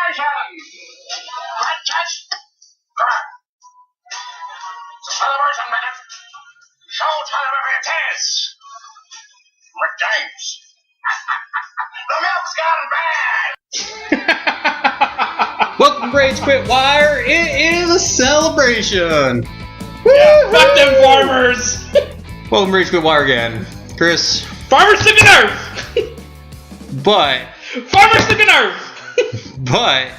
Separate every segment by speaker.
Speaker 1: Contest! Correct. It's a celebration minute. Showtime if it is. Rick James. The milk's gone bad.
Speaker 2: Welcome, Braves Quit Wire. It is a celebration.
Speaker 3: Yeah, fuck them farmers.
Speaker 2: Welcome, Braves Quit Wire again. Chris.
Speaker 3: Farmers took a nerf.
Speaker 2: But.
Speaker 3: Farmers took a nerf.
Speaker 2: But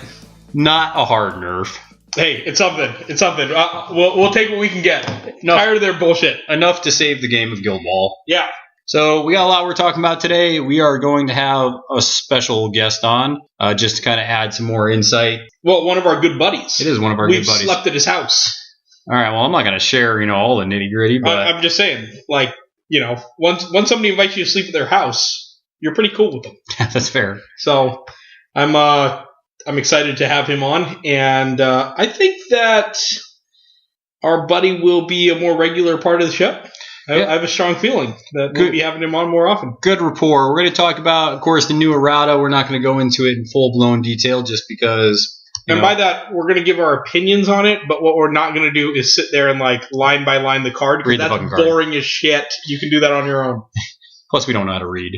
Speaker 2: not a hard nerf.
Speaker 3: Hey, it's something. It's something. We'll take what we can get. Tired of their bullshit.
Speaker 2: Enough to save the game of Guild Ball.
Speaker 3: Yeah.
Speaker 2: So we got a lot we're talking about today. We are going to have a special guest on, just to kind of add some more insight.
Speaker 3: Well, one of our good buddies.
Speaker 2: It is one of our good buddies.
Speaker 3: We've slept at his house.
Speaker 2: All right. Well, I'm not going to share, all the nitty gritty, but
Speaker 3: I'm just saying, once somebody invites you to sleep at their house, you're pretty cool with them.
Speaker 2: That's fair.
Speaker 3: So I'm excited to have him on, and I think that our buddy will be a more regular part of the show. I have a strong feeling that we'll be having him on more often.
Speaker 2: Good rapport. We're going to talk about, of course, the new errata. We're not going to go into it in full-blown detail just because...
Speaker 3: by that, we're going to give our opinions on it, but what we're not going to do is sit there and, line by line the card, because that's boring as shit. You can do that on your own.
Speaker 2: Plus, we don't know how to read.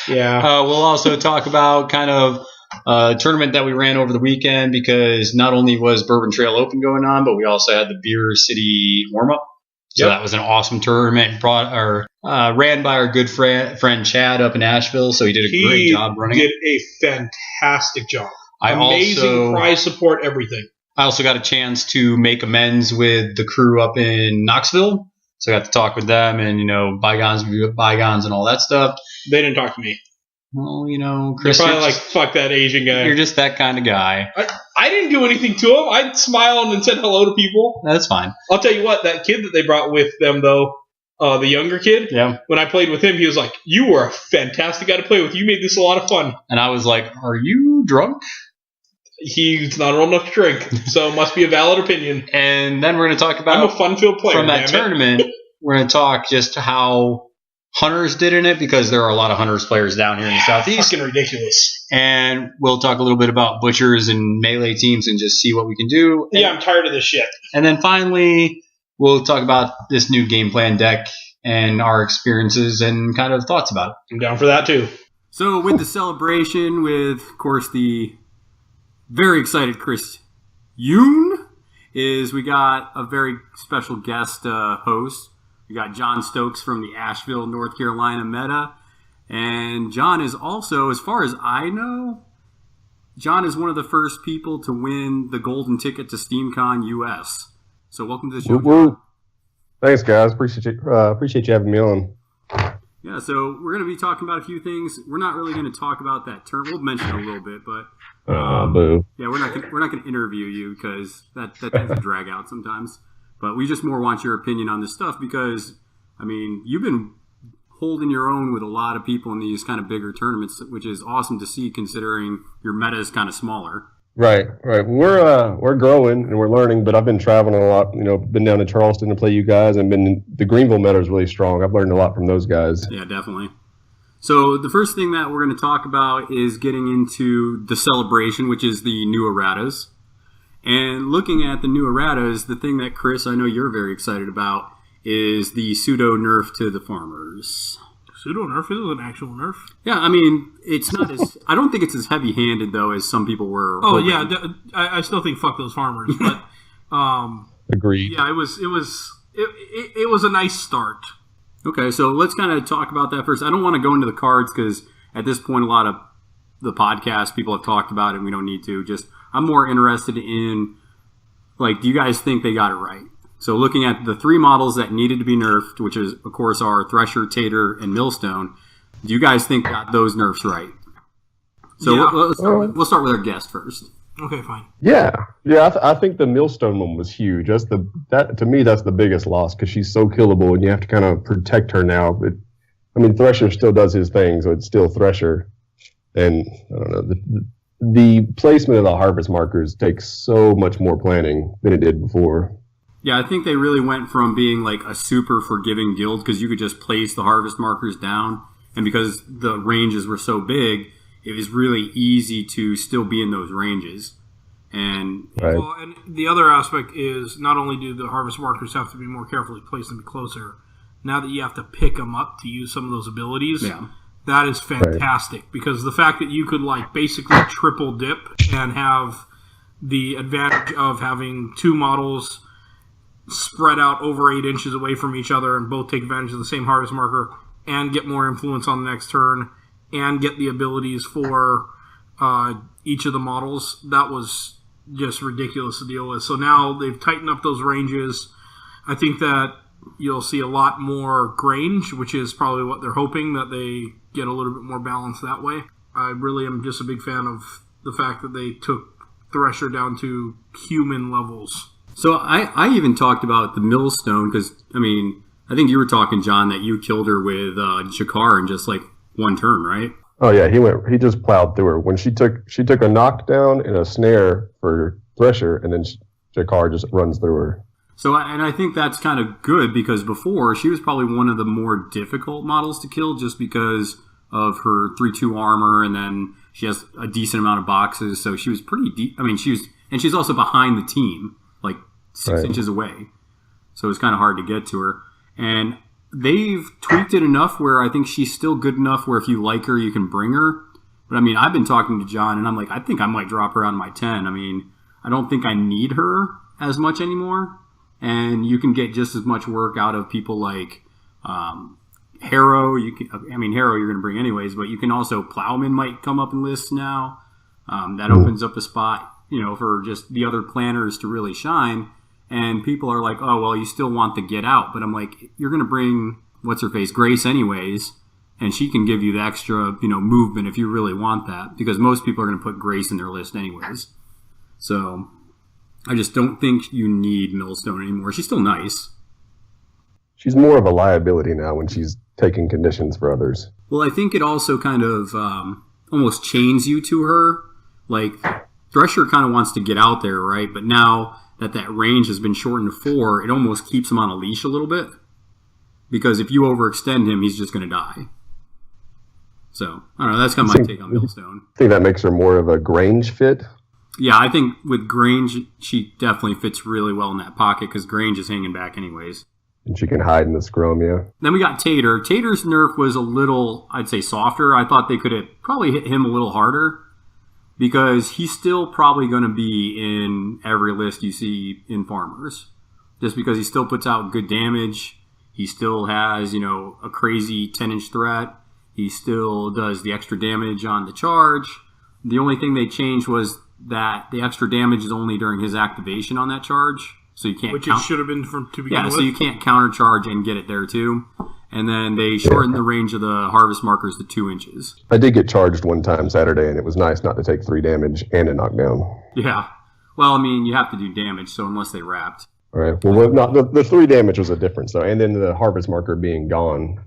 Speaker 3: Yeah.
Speaker 2: We'll also talk about kind of a tournament that we ran over the weekend, because not only was Bourbon Trail Open going on, but we also had the Beer City warm-up. So that was an awesome tournament ran by our good friend Chad up in Asheville. So he did a great job running it.
Speaker 3: He did a fantastic job. Amazing prize support, everything.
Speaker 2: I also got a chance to make amends with the crew up in Knoxville. So I got to talk with them and, bygones be bygones and all that stuff.
Speaker 3: They didn't talk to me.
Speaker 2: Well, Chris,
Speaker 3: you're probably fuck that Asian guy.
Speaker 2: You're just that kind of guy.
Speaker 3: I didn't do anything to him. I smiled and said hello to people.
Speaker 2: That's fine.
Speaker 3: I'll tell you what, that kid that they brought with them, though, the younger kid, when I played with him, he was like, "You were a fantastic guy to play with. You made this a lot of fun."
Speaker 2: And I was like, "Are you drunk?"
Speaker 3: He's not old enough to drink, so it must be a valid opinion.
Speaker 2: And then we're going to talk about...
Speaker 3: I'm a fun-filled player,
Speaker 2: from that tournament, we're going to talk just how Hunters did in it, because there are a lot of Hunters players down here in the Southeast.
Speaker 3: Fucking ridiculous.
Speaker 2: And we'll talk a little bit about Butchers and Melee teams and just see what we can do.
Speaker 3: Yeah, I'm tired of this shit.
Speaker 2: And then finally, we'll talk about this new game plan deck and our experiences and kind of thoughts about it.
Speaker 3: I'm down for that, too.
Speaker 4: So with the celebration, with, of course, the very excited Chris Yoon, we got a very special guest host. We got John Stokes from the Asheville, North Carolina meta. And John is also, as far as I know, John is one of the first people to win the golden ticket to SteamCon US. So welcome to the show, John.
Speaker 5: Thanks, guys. Appreciate you having me on.
Speaker 4: Yeah, so we're going to be talking about a few things. We're not really going to talk about that term. We'll mention it a little bit, but
Speaker 5: boo.
Speaker 4: Yeah, we're not going to interview you, because that tends to drag out sometimes. But we just more want your opinion on this stuff, because you've been holding your own with a lot of people in these kind of bigger tournaments, which is awesome to see, considering your meta is kind of smaller.
Speaker 5: Right. We're growing and we're learning, but I've been traveling a lot. Been down to Charleston to play you guys, and the Greenville meta is really strong. I've learned a lot from those guys.
Speaker 4: Yeah, definitely. So the first thing that we're going to talk about is getting into the celebration, which is the new erratas. And looking at the new erratas, the thing that, Chris, I know you're very excited about is the pseudo nerf to the farmers.
Speaker 3: Pseudo nerf? Is it an actual nerf?
Speaker 4: Yeah, it's not as... I don't think it's as heavy-handed, though, as some people were hoping.
Speaker 6: Yeah, I still think fuck those farmers, but...
Speaker 5: Agreed.
Speaker 6: Yeah, it was a nice start.
Speaker 4: Okay, so let's kind of talk about that first. I don't want to go into the cards, because at this point, a lot of the podcast people have talked about it, and we don't need to. I'm more interested in, do you guys think they got it right? So looking at the three models that needed to be nerfed, which is, of course, are Thresher, Tater, and Millstone, do you guys think got those nerfs right? So
Speaker 6: yeah.
Speaker 4: We'll start with our guest first.
Speaker 6: Okay, fine.
Speaker 5: Yeah. I think the Millstone one was huge. That to me, that's the biggest loss, because she's so killable, and you have to kind of protect her now. But Thresher still does his thing, so it's still Thresher. And I don't know, the placement of the harvest markers takes so much more planning than it did before.
Speaker 4: Yeah, I think they really went from being a super forgiving guild, because you could just place the harvest markers down, and because the ranges were so big, it was really easy to still be in those ranges. And
Speaker 5: Right.
Speaker 6: Well, and the other aspect is not only do the harvest markers have to be more carefully placed and be closer, now that you have to pick them up to use some of those abilities, that is fantastic. Because the fact that you could like basically triple dip and have the advantage of having two models spread out over 8 inches away from each other and both take advantage of the same harvest marker and get more influence on the next turn and get the abilities for each of the models, that was just ridiculous to deal with. So now they've tightened up those ranges. I think that you'll see a lot more Grange, which is probably what they're hoping, that they get a little bit more balance that way. I really am just a big fan of the fact that they took Thresher down to human levels.
Speaker 4: So I even talked about the Millstone because, I mean, I think you were talking, John, that you killed her with Jakar in just like one turn, right?
Speaker 5: Oh yeah, he just plowed through her. When she took a knockdown and a snare for Thresher, and then Jakar just runs through her.
Speaker 4: So, and I think that's kind of good because before she was probably one of the more difficult models to kill just because of her 3/2 armor, and then she has a decent amount of boxes, so she was pretty deep. I mean, she's also behind the team, like 6 inches away, so it's kind of hard to get to her. And they've tweaked it enough where I think she's still good enough where if you like her, you can bring her. But I mean, I've been talking to John, and I'm like, I think I might drop her on my 10. I mean, I don't think I need her as much anymore. And you can get just as much work out of people like Harrow. Harrow you're going to bring anyways, but you can also Plowman might come up in lists now. That opens up a spot, for just the other planners to really shine. And people are like, oh, well, you still want the get out. But I'm like, you're going to bring, what's-her-face, Grace anyways, and she can give you the extra, movement if you really want that. Because most people are going to put Grace in their list anyways. So I just don't think you need Millstone anymore. She's still nice.
Speaker 5: She's more of a liability now when she's taking conditions for others.
Speaker 4: Well, I think it also kind of almost chains you to her. Like, Thresher kind of wants to get out there, right? But now that range has been shortened to 4, it almost keeps him on a leash a little bit. Because if you overextend him, he's just going to die. So, I don't know, that's kind of my take on Millstone.
Speaker 5: I think that makes her more of a Grange fit.
Speaker 4: Yeah, I think with Grange, she definitely fits really well in that pocket because Grange is hanging back anyways.
Speaker 5: And she can hide in the scrum, yeah.
Speaker 4: Then we got Tater. Tater's nerf was a little, I'd say, softer. I thought they could have probably hit him a little harder because he's still probably going to be in every list you see in Farmers. Just because he still puts out good damage. He still has, a crazy 10-inch threat. He still does the extra damage on the charge. The only thing they changed was that the extra damage is only during his activation on that charge. So you can't
Speaker 6: Which it should have been to begin with.
Speaker 4: Yeah, so you can't countercharge and get it there too. And then they shortened the range of the harvest markers to 2 inches.
Speaker 5: I did get charged one time Saturday, and it was nice not to take 3 damage and a knockdown.
Speaker 4: Yeah. Well, I mean, you have to do damage, so unless they wrapped.
Speaker 5: All right. Well, the 3 damage was a difference, though. And then the harvest marker being gone,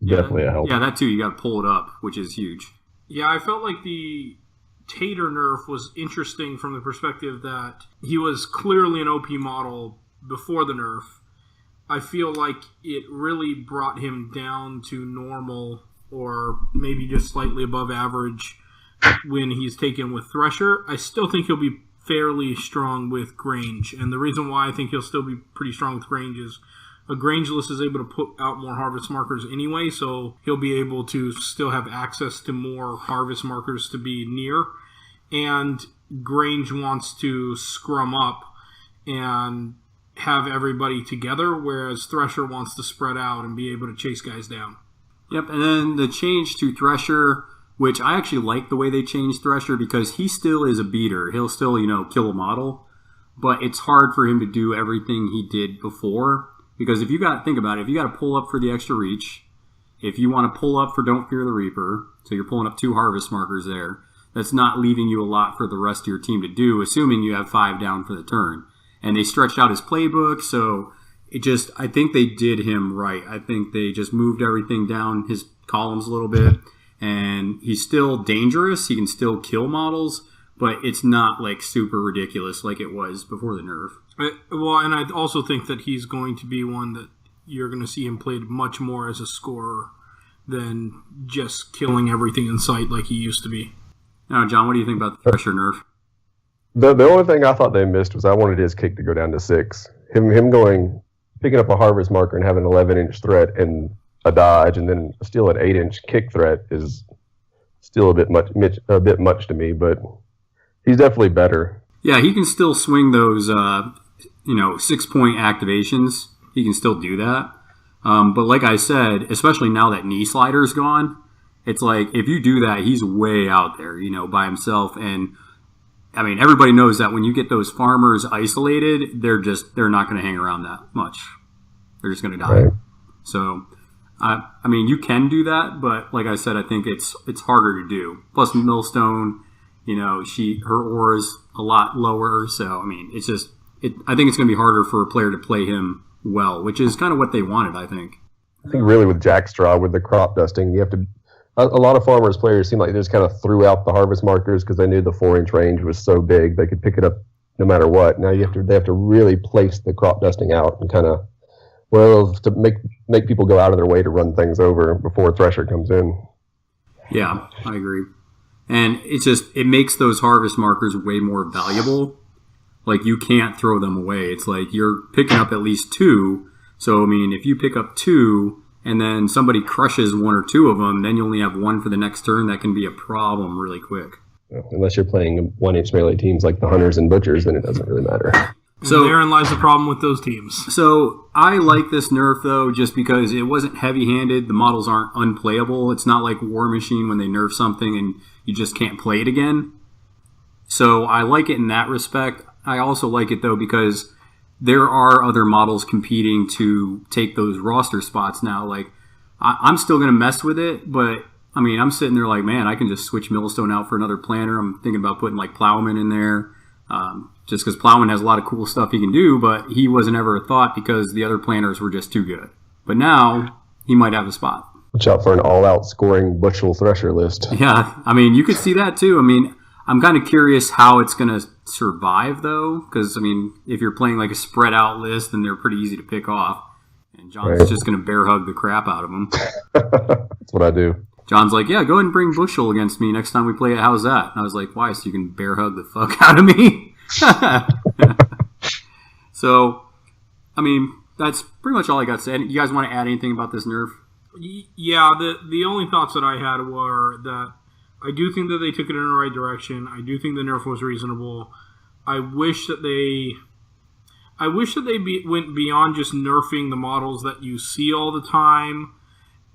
Speaker 5: definitely a help.
Speaker 4: Yeah, that too. You got to pull it up, which is huge.
Speaker 6: Yeah, I felt like the Tater nerf was interesting from the perspective that he was clearly an OP model before the nerf. I feel like it really brought him down to normal or maybe just slightly above average when he's taken with Thresher. I still think he'll be fairly strong with Grange, and the reason why I think he'll still be pretty strong with Grange is a Grange list is able to put out more harvest markers anyway, so he'll be able to still have access to more harvest markers to be near. And Grange wants to scrum up and have everybody together, whereas Thresher wants to spread out and be able to chase guys down.
Speaker 4: Yep, and then the change to Thresher, which I actually like the way they changed Thresher because he still is a beater. He'll still, kill a model, but it's hard for him to do everything he did before. Because if you think about it, if you got to pull up for the extra reach, if you want to pull up for Don't Fear the Reaper, so you're pulling up 2 harvest markers there, that's not leaving you a lot for the rest of your team to do, assuming you have 5 down for the turn. And they stretched out his playbook, so I think they did him right. I think they just moved everything down his columns a little bit, and he's still dangerous. He can still kill models, but it's not like super ridiculous like it was before the nerf.
Speaker 6: And I also think that he's going to be one that you're going to see him played much more as a scorer than just killing everything in sight like he used to be.
Speaker 4: Now, John, what do you think about the Thresher nerf?
Speaker 5: The only thing I thought they missed was I wanted his kick to go down to 6. Him picking up a harvest marker and having an 11-inch threat and a dodge, and then still an 8-inch kick threat is still a bit much to me. But he's definitely better.
Speaker 4: Yeah, he can still swing those 6-point activations. He can still do that. But like I said, especially now that knee slider's gone, it's like if you do that, he's way out there, by himself. And I mean, everybody knows that when you get those farmers isolated, they're not going to hang around that much. They're just going to die. Right. So, I mean, you can do that, but like I said, I think it's harder to do. Plus, Millstone, her aura is a lot lower. So, I mean, I think it's going to be harder for a player to play him well, which is kind of what they wanted, I think.
Speaker 5: I think really with Jackstraw, with the crop dusting, you have to. A lot of Farmers players seem like they just kind of threw out the harvest markers because they knew the 4-inch range was so big they could pick it up no matter what. Now they have to really place the crop dusting out and kind of to make people go out of their way to run things over before Thresher comes in.
Speaker 4: Yeah, I agree. And it makes those harvest markers way more valuable. Like you can't throw them away. It's like you're picking up at least 2. So I mean, if you pick up 2. And then somebody crushes 1 or 2 of them, then you only have 1 for the next turn. That can be a problem really quick.
Speaker 5: Unless you're playing 1-inch melee teams like the Hunters and Butchers, then it doesn't really matter.
Speaker 6: So therein lies the problem with those teams.
Speaker 4: So I like this nerf, though, just because it wasn't heavy-handed. The models aren't unplayable. It's not like War Machine when they nerf something and you just can't play it again. So I like it in that respect. I also like it, though, because there are other models competing to take those roster spots now. Like, I'm still going to mess with it, but, I mean, I'm sitting there like, man, I can just switch Millstone out for another planter. I'm thinking about putting, like, Plowman in there, just because Plowman has a lot of cool stuff he can do, but he wasn't ever a thought because the other planters were just too good. But now, he might have a spot.
Speaker 5: Watch out for an all-out scoring Bushel Thresher list.
Speaker 4: Yeah, I mean, you could see that, too. I mean, I'm kind of curious how it's going to survive, though, because, I mean, if you're playing like a spread-out list, then they're pretty easy to pick off. And John's just going to bear hug the crap out of them.
Speaker 5: That's what I do.
Speaker 4: John's like, yeah, go ahead and bring Bushel against me next time we play it. How's that? And I was like, why? So you can bear hug the fuck out of me? So, I mean, that's pretty much all I got to say. You guys want to add anything about this nerf?
Speaker 6: Yeah, the only thoughts that I had were that I do think that they took it in the right direction. I do think the nerf was reasonable. I wish that they went beyond just nerfing the models that you see all the time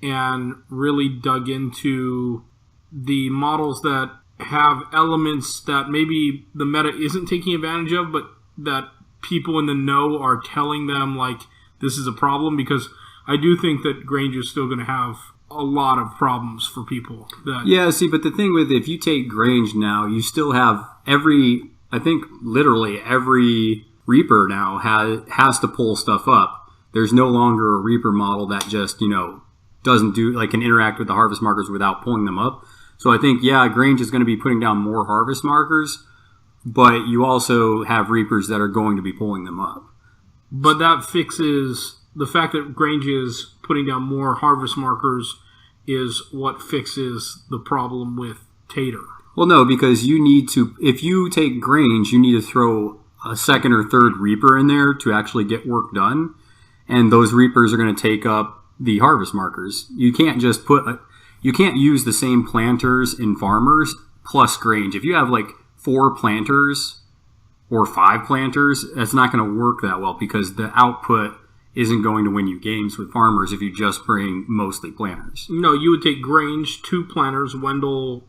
Speaker 6: and really dug into the models that have elements that maybe the meta isn't taking advantage of, but that people in the know are telling them, like, this is a problem, because I do think that Grange is still going to have a lot of problems for people.
Speaker 4: Yeah, see, but the thing with if you take Grange now, you still have literally every Reaper now has to pull stuff up. There's no longer a Reaper model that just, doesn't do, like, can interact with the harvest markers without pulling them up. So I think, Grange is going to be putting down more harvest markers, but you also have Reapers that are going to be pulling them up.
Speaker 6: But that fixes the fact that Grange is putting down more harvest markers is what fixes the problem with Tater.
Speaker 4: Well, no, because if you take Grange, you need to throw a second or third Reaper in there to actually get work done, and those Reapers are going to take up the harvest markers. You can't just you can't use the same planters in farmers plus Grange. If you have like 4 planters or 5 planters, that's not going to work that well because the output isn't going to win you games with farmers if you just bring mostly planters.
Speaker 6: No, you would take Grange, 2 planters, Wendell,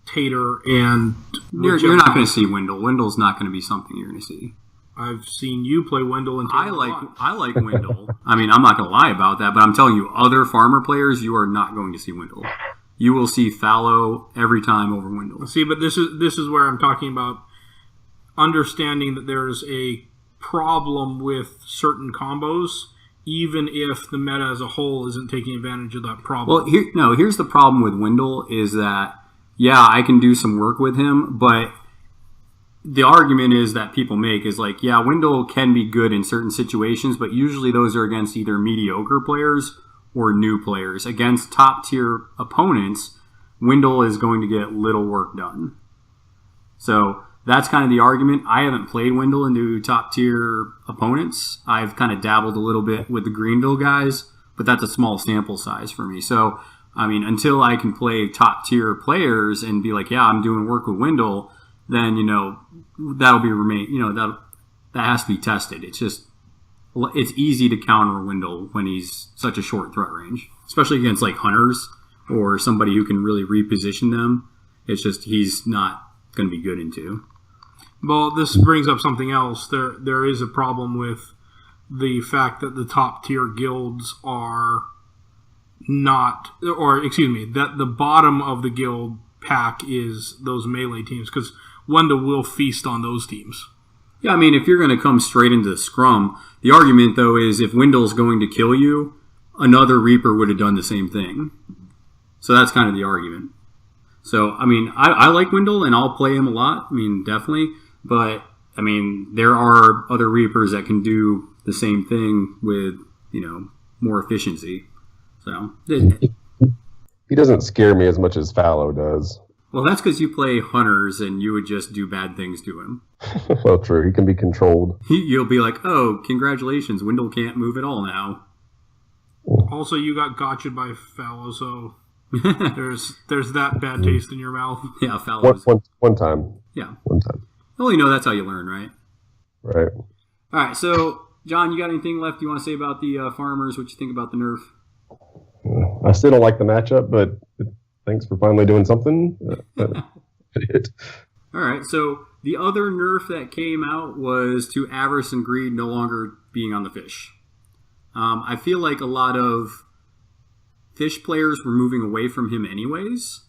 Speaker 6: Tater, and...
Speaker 4: You're not going to see Wendell. Wendell's not going to be something you're going to see.
Speaker 6: I've seen you play Wendell and Tater.
Speaker 4: I like Wendell. I mean, I'm not going to lie about that, but I'm telling you, other farmer players, you are not going to see Wendell. You will see Fallow every time over Wendell.
Speaker 6: See, but this is where I'm talking about understanding that there's a problem with certain combos, even if the meta as a whole isn't taking advantage of that problem.
Speaker 4: Well, here's the problem with Wendell is that, I can do some work with him, but the argument is that people make is like, Wendell can be good in certain situations, but usually those are against either mediocre players or new players. Against top-tier opponents, Wendell is going to get little work done. So that's kind of the argument. I haven't played Wendell into top tier opponents. I've kind of dabbled a little bit with the Greenville guys, but that's a small sample size for me. So, I mean, until I can play top tier players and be like, yeah, I'm doing work with Wendell, then, that'll be that has to be tested. It's easy to counter Wendell when he's such a short threat range, especially against like hunters or somebody who can really reposition them. It's just he's not going to be good into.
Speaker 6: Well, this brings up something else. There is a problem with the fact that the top tier guilds are not, or excuse me, that the bottom of the guild pack is those melee teams, because Wendell will feast on those teams.
Speaker 4: Yeah, I mean, if you're going to come straight into the scrum, the argument, though, is if Wendell's going to kill you, another Reaper would have done the same thing. So that's kind of the argument. So, I mean, I like Wendell, and I'll play him a lot. I mean, definitely. But, I mean, there are other Reapers that can do the same thing with, more efficiency. So
Speaker 5: he doesn't scare me as much as Fallow does.
Speaker 4: Well, that's because you play hunters and you would just do bad things to him.
Speaker 5: Well, true. He can be controlled.
Speaker 4: You'll be like, oh, congratulations, Wendell can't move at all now.
Speaker 6: Also, you got gotcha'd by Fallow, so there's that bad taste in your mouth.
Speaker 4: Yeah, Fallow.
Speaker 5: One time.
Speaker 4: Yeah.
Speaker 5: One time.
Speaker 4: Well, that's how you learn, right?
Speaker 5: Right.
Speaker 4: All right, so, John, you got anything left you want to say about the farmers? What you think about the nerf?
Speaker 5: I still don't like the matchup, but thanks for finally doing something.
Speaker 4: All right, so the other nerf that came out was to Avarice and Greed no longer being on the fish. I feel like a lot of fish players were moving away from him anyways.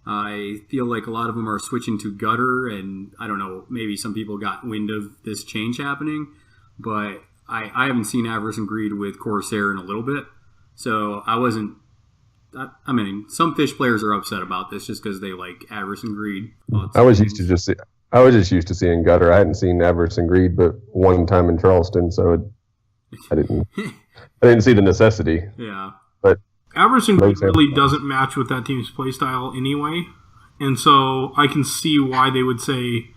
Speaker 4: I feel like a lot of them are switching to Gutter, and I don't know, maybe some people got wind of this change happening, but I haven't seen Avarice and Greed with Corsair in a little bit, so I wasn't. I mean, some fish players are upset about this just because they like Avarice and Greed.
Speaker 5: I was just used to seeing Gutter. I hadn't seen Avarice and Greed but one time in Charleston, so I didn't see the necessity.
Speaker 4: Yeah,
Speaker 5: but
Speaker 6: Avarice and Greed really doesn't match with that team's playstyle anyway, and so I can see why they would say,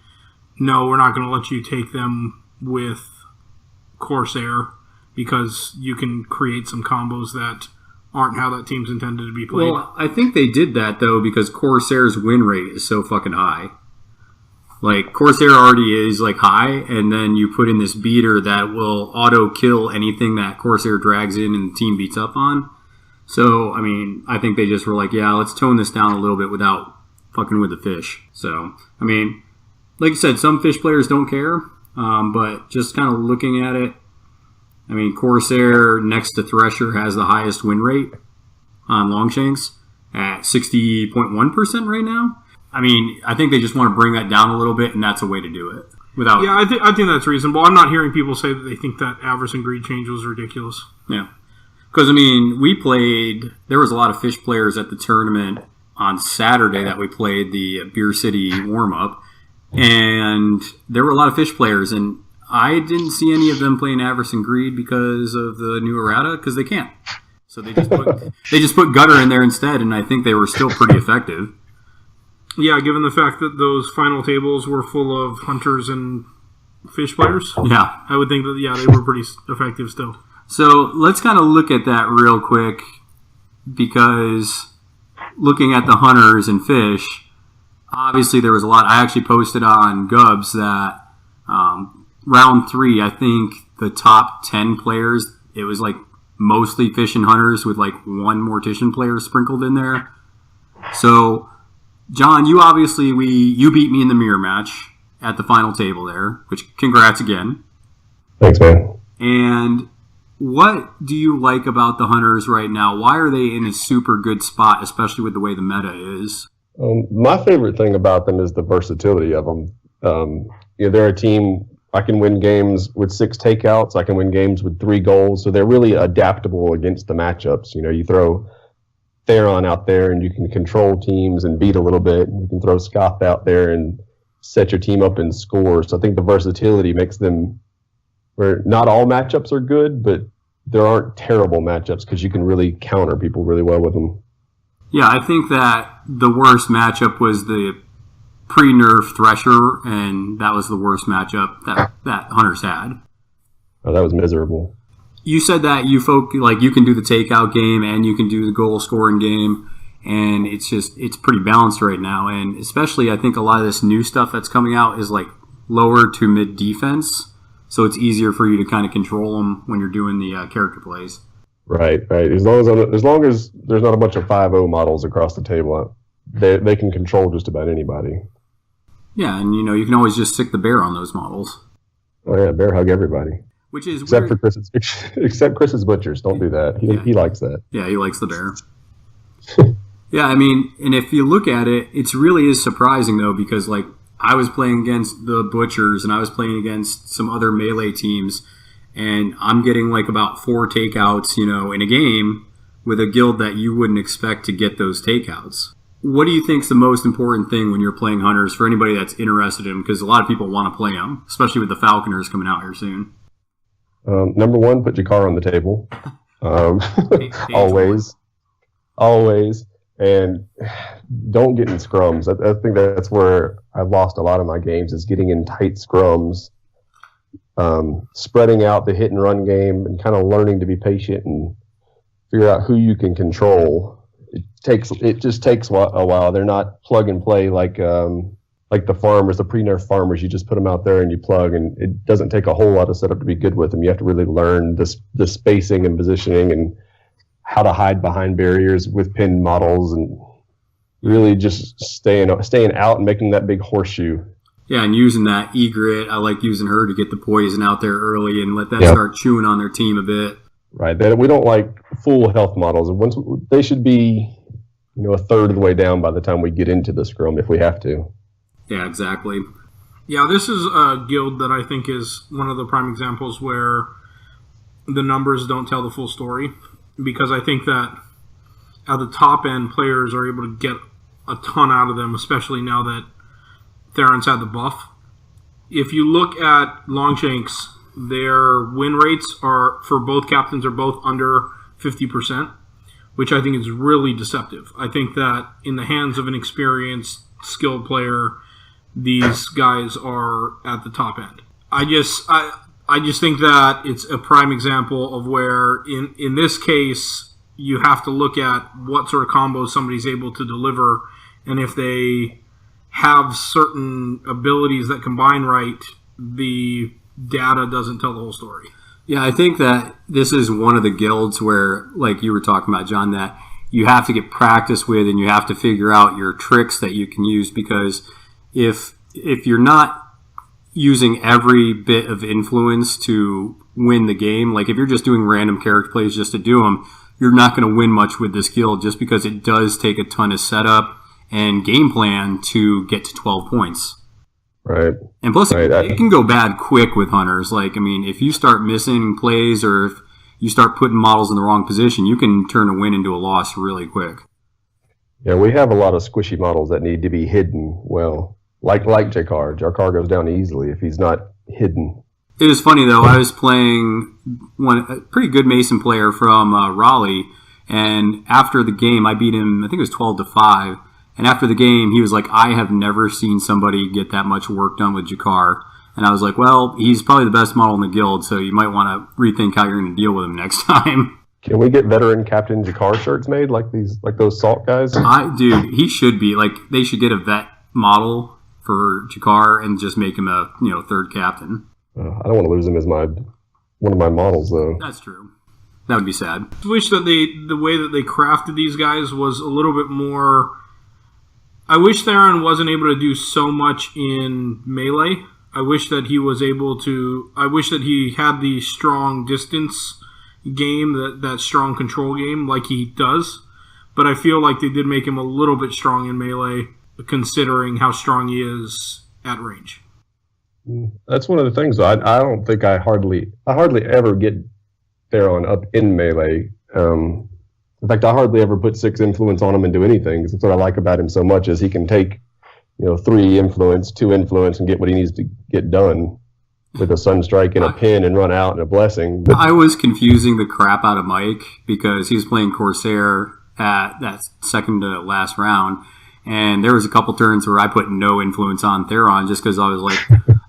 Speaker 6: no, we're not going to let you take them with Corsair because you can create some combos that aren't how that team's intended to be played.
Speaker 4: Well, I think they did that, though, because Corsair's win rate is so fucking high. Like, Corsair already is, like, high, and then you put in this beater that will auto-kill anything that Corsair drags in and the team beats up on. So, I mean, I think they just were like, yeah, let's tone this down a little bit without fucking with the fish. So, I mean, like I said, some fish players don't care, but just kind of looking at it, I mean, Corsair next to Thresher has the highest win rate on Longshanks at 60.1% right now. I mean, I think they just want to bring that down a little bit, and that's a way to do it.
Speaker 6: I think that's reasonable. I'm not hearing people say that they think that Avarice and Greed change was ridiculous.
Speaker 4: Yeah. Because, I mean, there was a lot of fish players at the tournament on Saturday that we played the Beer City warm-up, and there were a lot of fish players, and I didn't see any of them playing Avarice and Greed because of the new errata, because they can't. So they just put Gutter in there instead, and I think they were still pretty effective.
Speaker 6: Yeah, given the fact that those final tables were full of hunters and fish players.
Speaker 4: Yeah.
Speaker 6: I would think that, they were pretty effective still.
Speaker 4: So let's kind of look at that real quick, because looking at the hunters and fish, obviously there was a lot. I actually posted on Gubs that round 3, I think the top 10 players, it was like mostly fish and hunters with like one mortician player sprinkled in there. So, John, you beat me in the mirror match at the final table there, which congrats again.
Speaker 5: Thanks, man.
Speaker 4: And what do you like about the hunters right now? Why are they in a super good spot, especially with the way the meta is?
Speaker 5: My favorite thing about them is the versatility of them. They're a team. I can win games with 6 takeouts. I can win games with 3 goals. So they're really adaptable against the matchups. You throw Theron out there and you can control teams and beat a little bit. You can throw Scoff out there and set your team up and score. So I think the versatility makes them where not all matchups are good, but there aren't terrible matchups because you can really counter people really well with them.
Speaker 4: Yeah, I think that the worst matchup was the pre-nerf Thresher, and that was the worst matchup that Hunters had.
Speaker 5: Oh, that was miserable.
Speaker 4: You said that you you can do the takeout game and you can do the goal scoring game, and it's pretty balanced right now. And especially, I think a lot of this new stuff that's coming out is like lower to mid defense, so it's easier for you to kind of control them when you're doing the character plays.
Speaker 5: Right. As long as there's not a bunch of 5-0 models across the table, they can control just about anybody.
Speaker 4: Yeah, and you can always just stick the bear on those models.
Speaker 5: Oh yeah, bear hug everybody.
Speaker 4: Which is
Speaker 5: except
Speaker 4: weird.
Speaker 5: for Chris's butchers. Don't do that. He likes that.
Speaker 4: Yeah, he likes the bear. Yeah, I mean, and if you look at it, it really is surprising though, because like I was playing against the butchers and I was playing against some other melee teams, and I'm getting like about 4 takeouts, in a game with a guild that you wouldn't expect to get those takeouts. What do you think is the most important thing when you're playing Hunters for anybody that's interested in them? Because a lot of people want to play them, especially with the Falconers coming out here soon.
Speaker 5: Number 1, put Jakar on the table. Always. And don't get in scrums. I think that's where I've lost a lot of my games, is getting in tight scrums, spreading out the hit and run game, and kind of learning to be patient and figure out who you can control. It just takes a while. They're not plug and play like the farmers, the pre-nerf farmers. You just put them out there and you plug, and it doesn't take a whole lot of setup to be good with them. You have to really learn the spacing and positioning and how to hide behind barriers with pinned models, and really just staying out and making that big horseshoe.
Speaker 4: Yeah, and using that egret, I like using her to get the poison out there early and let that start chewing on their team a bit.
Speaker 5: Right. We don't like full health models. They should be, a third of the way down by the time we get into the scrum if we have to.
Speaker 4: Yeah, exactly.
Speaker 6: Yeah, this is a guild that I think is one of the prime examples where the numbers don't tell the full story, because I think that at the top end, players are able to get a ton out of them, especially now that Theron's had the buff. If you look at Longshanks, their win rates are for both captains are both under 50%, which I think is really deceptive. I think that in the hands of an experienced, skilled player, these guys are at the top end. I just think that it's a prime example of where, in this case, you have to look at what sort of combos somebody's able to deliver, and if they have certain abilities that combine right, the data doesn't tell the whole story.
Speaker 4: Yeah, I think that this is one of the guilds where, like you were talking about, John, that you have to get practice with, and you have to figure out your tricks that you can use, because if you're not using every bit of influence to win the game, like if you're just doing random character plays just to do them, you're not going to win much with this guild, just because it does take a ton of setup and game plan to get to 12 points.
Speaker 5: Right.
Speaker 4: And plus, it can go bad quick with Hunters. Like, I mean, if you start missing plays or if you start putting models in the wrong position, you can turn a win into a loss really quick.
Speaker 5: Yeah, we have a lot of squishy models that need to be hidden well. Like Jakar. Jakar goes down easily if he's not hidden.
Speaker 4: It was funny, though. I was playing a pretty good Mason player from Raleigh, and after the game, I beat him, I think it was 12-5. And after the game, he was like, I have never seen somebody get that much work done with Jakar. And I was like, well, he's probably the best model in the guild, so you might want to rethink how you're going to deal with him next time.
Speaker 5: Can we get veteran Captain Jakar shirts made like those Salt guys?
Speaker 4: Dude, he should be. Like, they should get a vet model for Jakar and just make him a third captain.
Speaker 5: I don't want to lose him as one of my models, though.
Speaker 4: That's true. That would be sad.
Speaker 6: I wish that the way that they crafted these guys was a little bit more. I wish Theron wasn't able to do so much in melee. I wish that he was able to. I wish that he had the strong distance game, that strong control game like he does. But I feel like they did make him a little bit strong in melee, considering how strong he is at range.
Speaker 5: That's one of the things. I don't think I hardly ever get Theron up in melee. In fact, I hardly ever put 6 influence on him and do anything. That's what I like about him so much, is he can take 3 influence, 2 influence, and get what he needs to get done with a Sunstrike and a pin and run out and a blessing. But
Speaker 4: I was confusing the crap out of Mike because he was playing Corsair, at that second to last round. And there was a couple turns where I put no influence on Theron just because I was like,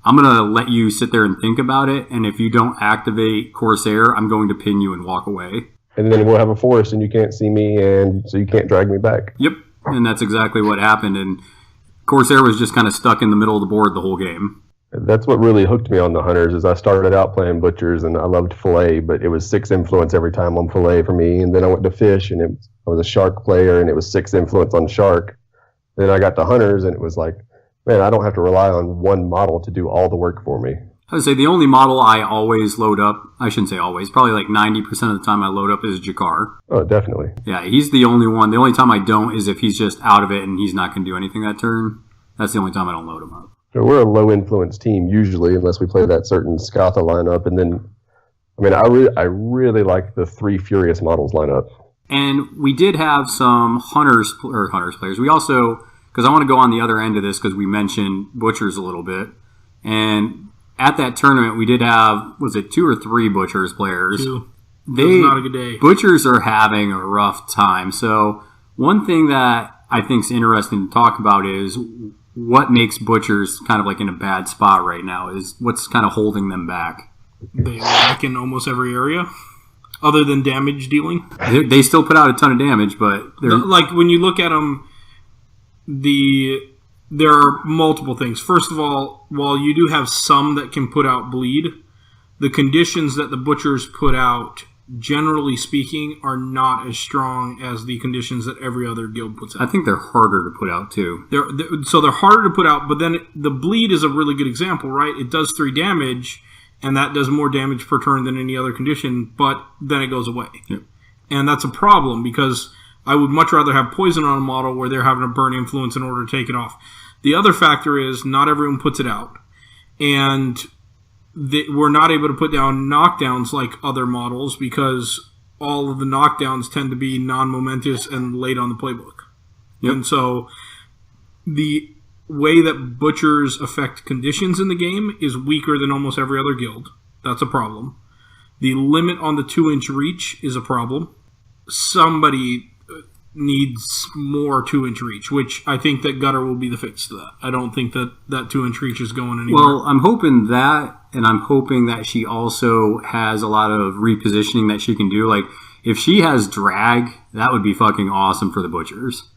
Speaker 4: I'm going to let you sit there and think about it. And if you don't activate Corsair, I'm going to pin you and walk away.
Speaker 5: And then we'll have a forest and you can't see me, and so you can't drag me back.
Speaker 4: Yep. And that's exactly what happened. And Corsair was just kind of stuck in the middle of the board the whole game.
Speaker 5: That's what really hooked me on the Hunters. Is I started out playing Butchers and I loved Filet, but it was 6 influence every time on Filet for me. And then I went to Fish and I was a Shark player and it was 6 influence on Shark. Then I got to Hunters and it was like, man, I don't have to rely on one model to do all the work for me.
Speaker 4: I would say the only model I always load up, I shouldn't say always, probably like 90% of the time I load up is Jakar.
Speaker 5: Oh, definitely.
Speaker 4: Yeah, he's the only one. The only time I don't is if he's just out of it and he's not going to do anything that turn. That's the only time I don't load him up.
Speaker 5: So we're a low influence team usually, unless we play that certain Scatha lineup. And then, I mean, I really like the 3 Furious models lineup. And
Speaker 4: we did have some Hunters players. We also, because I want to go on the other end of this because we mentioned Butchers a little bit. And at that tournament, we did have, was it 2 or 3 Butchers players?
Speaker 6: 2. It was not a good day.
Speaker 4: Butchers are having a rough time. So one thing that I think is interesting to talk about is what makes Butchers kind of like in a bad spot right now is what's kind of holding them back.
Speaker 6: They lack in almost every area, other than damage dealing.
Speaker 4: They still put out a ton of damage, but
Speaker 6: like when you look at them, there are multiple things. First of all, while you do have some that can put out bleed, the conditions that the Butchers put out, generally speaking, are not as strong as the conditions that every other guild puts out.
Speaker 4: I think they're harder to put out, too.
Speaker 6: They're harder to put out, but then the bleed is a really good example, right? It does 3 damage, and that does more damage per turn than any other condition, but then it goes away.
Speaker 4: Yep.
Speaker 6: And that's a problem, because I would much rather have poison on a model where they're having to burn influence in order to take it off. The other factor is not everyone puts it out. And we're not able to put down knockdowns like other models because all of the knockdowns tend to be non-momentous and late on the playbook. Yep. And so the way that Butchers affect conditions in the game is weaker than almost every other guild. That's a problem. The limit on the 2-inch reach is a problem. Somebody needs more 2-inch reach, which I think that Gutter will be the fix to that. I don't think that 2-inch reach is going anywhere.
Speaker 4: Well, I'm hoping that, and I'm hoping that she also has a lot of repositioning that she can do. Like, if she has drag, that would be fucking awesome for the Butchers.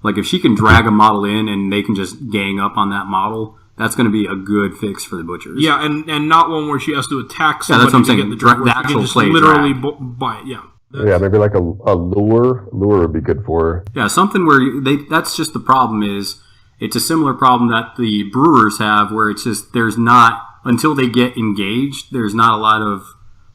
Speaker 4: Like, if she can drag a model in and they can just gang up on that model, that's going to be a good fix for the Butchers.
Speaker 6: Yeah, and not one where she has to attack somebody
Speaker 4: that's what I'm saying.
Speaker 6: To get the drag.
Speaker 4: The actual
Speaker 6: just
Speaker 4: play
Speaker 6: literally
Speaker 4: drag.
Speaker 6: buy it, yeah.
Speaker 5: Yeah, maybe like a lure. Lure would be good for her.
Speaker 4: Yeah, something where that's just the problem is it's a similar problem that the Brewers have where it's just there's not, until they get engaged, there's not a lot of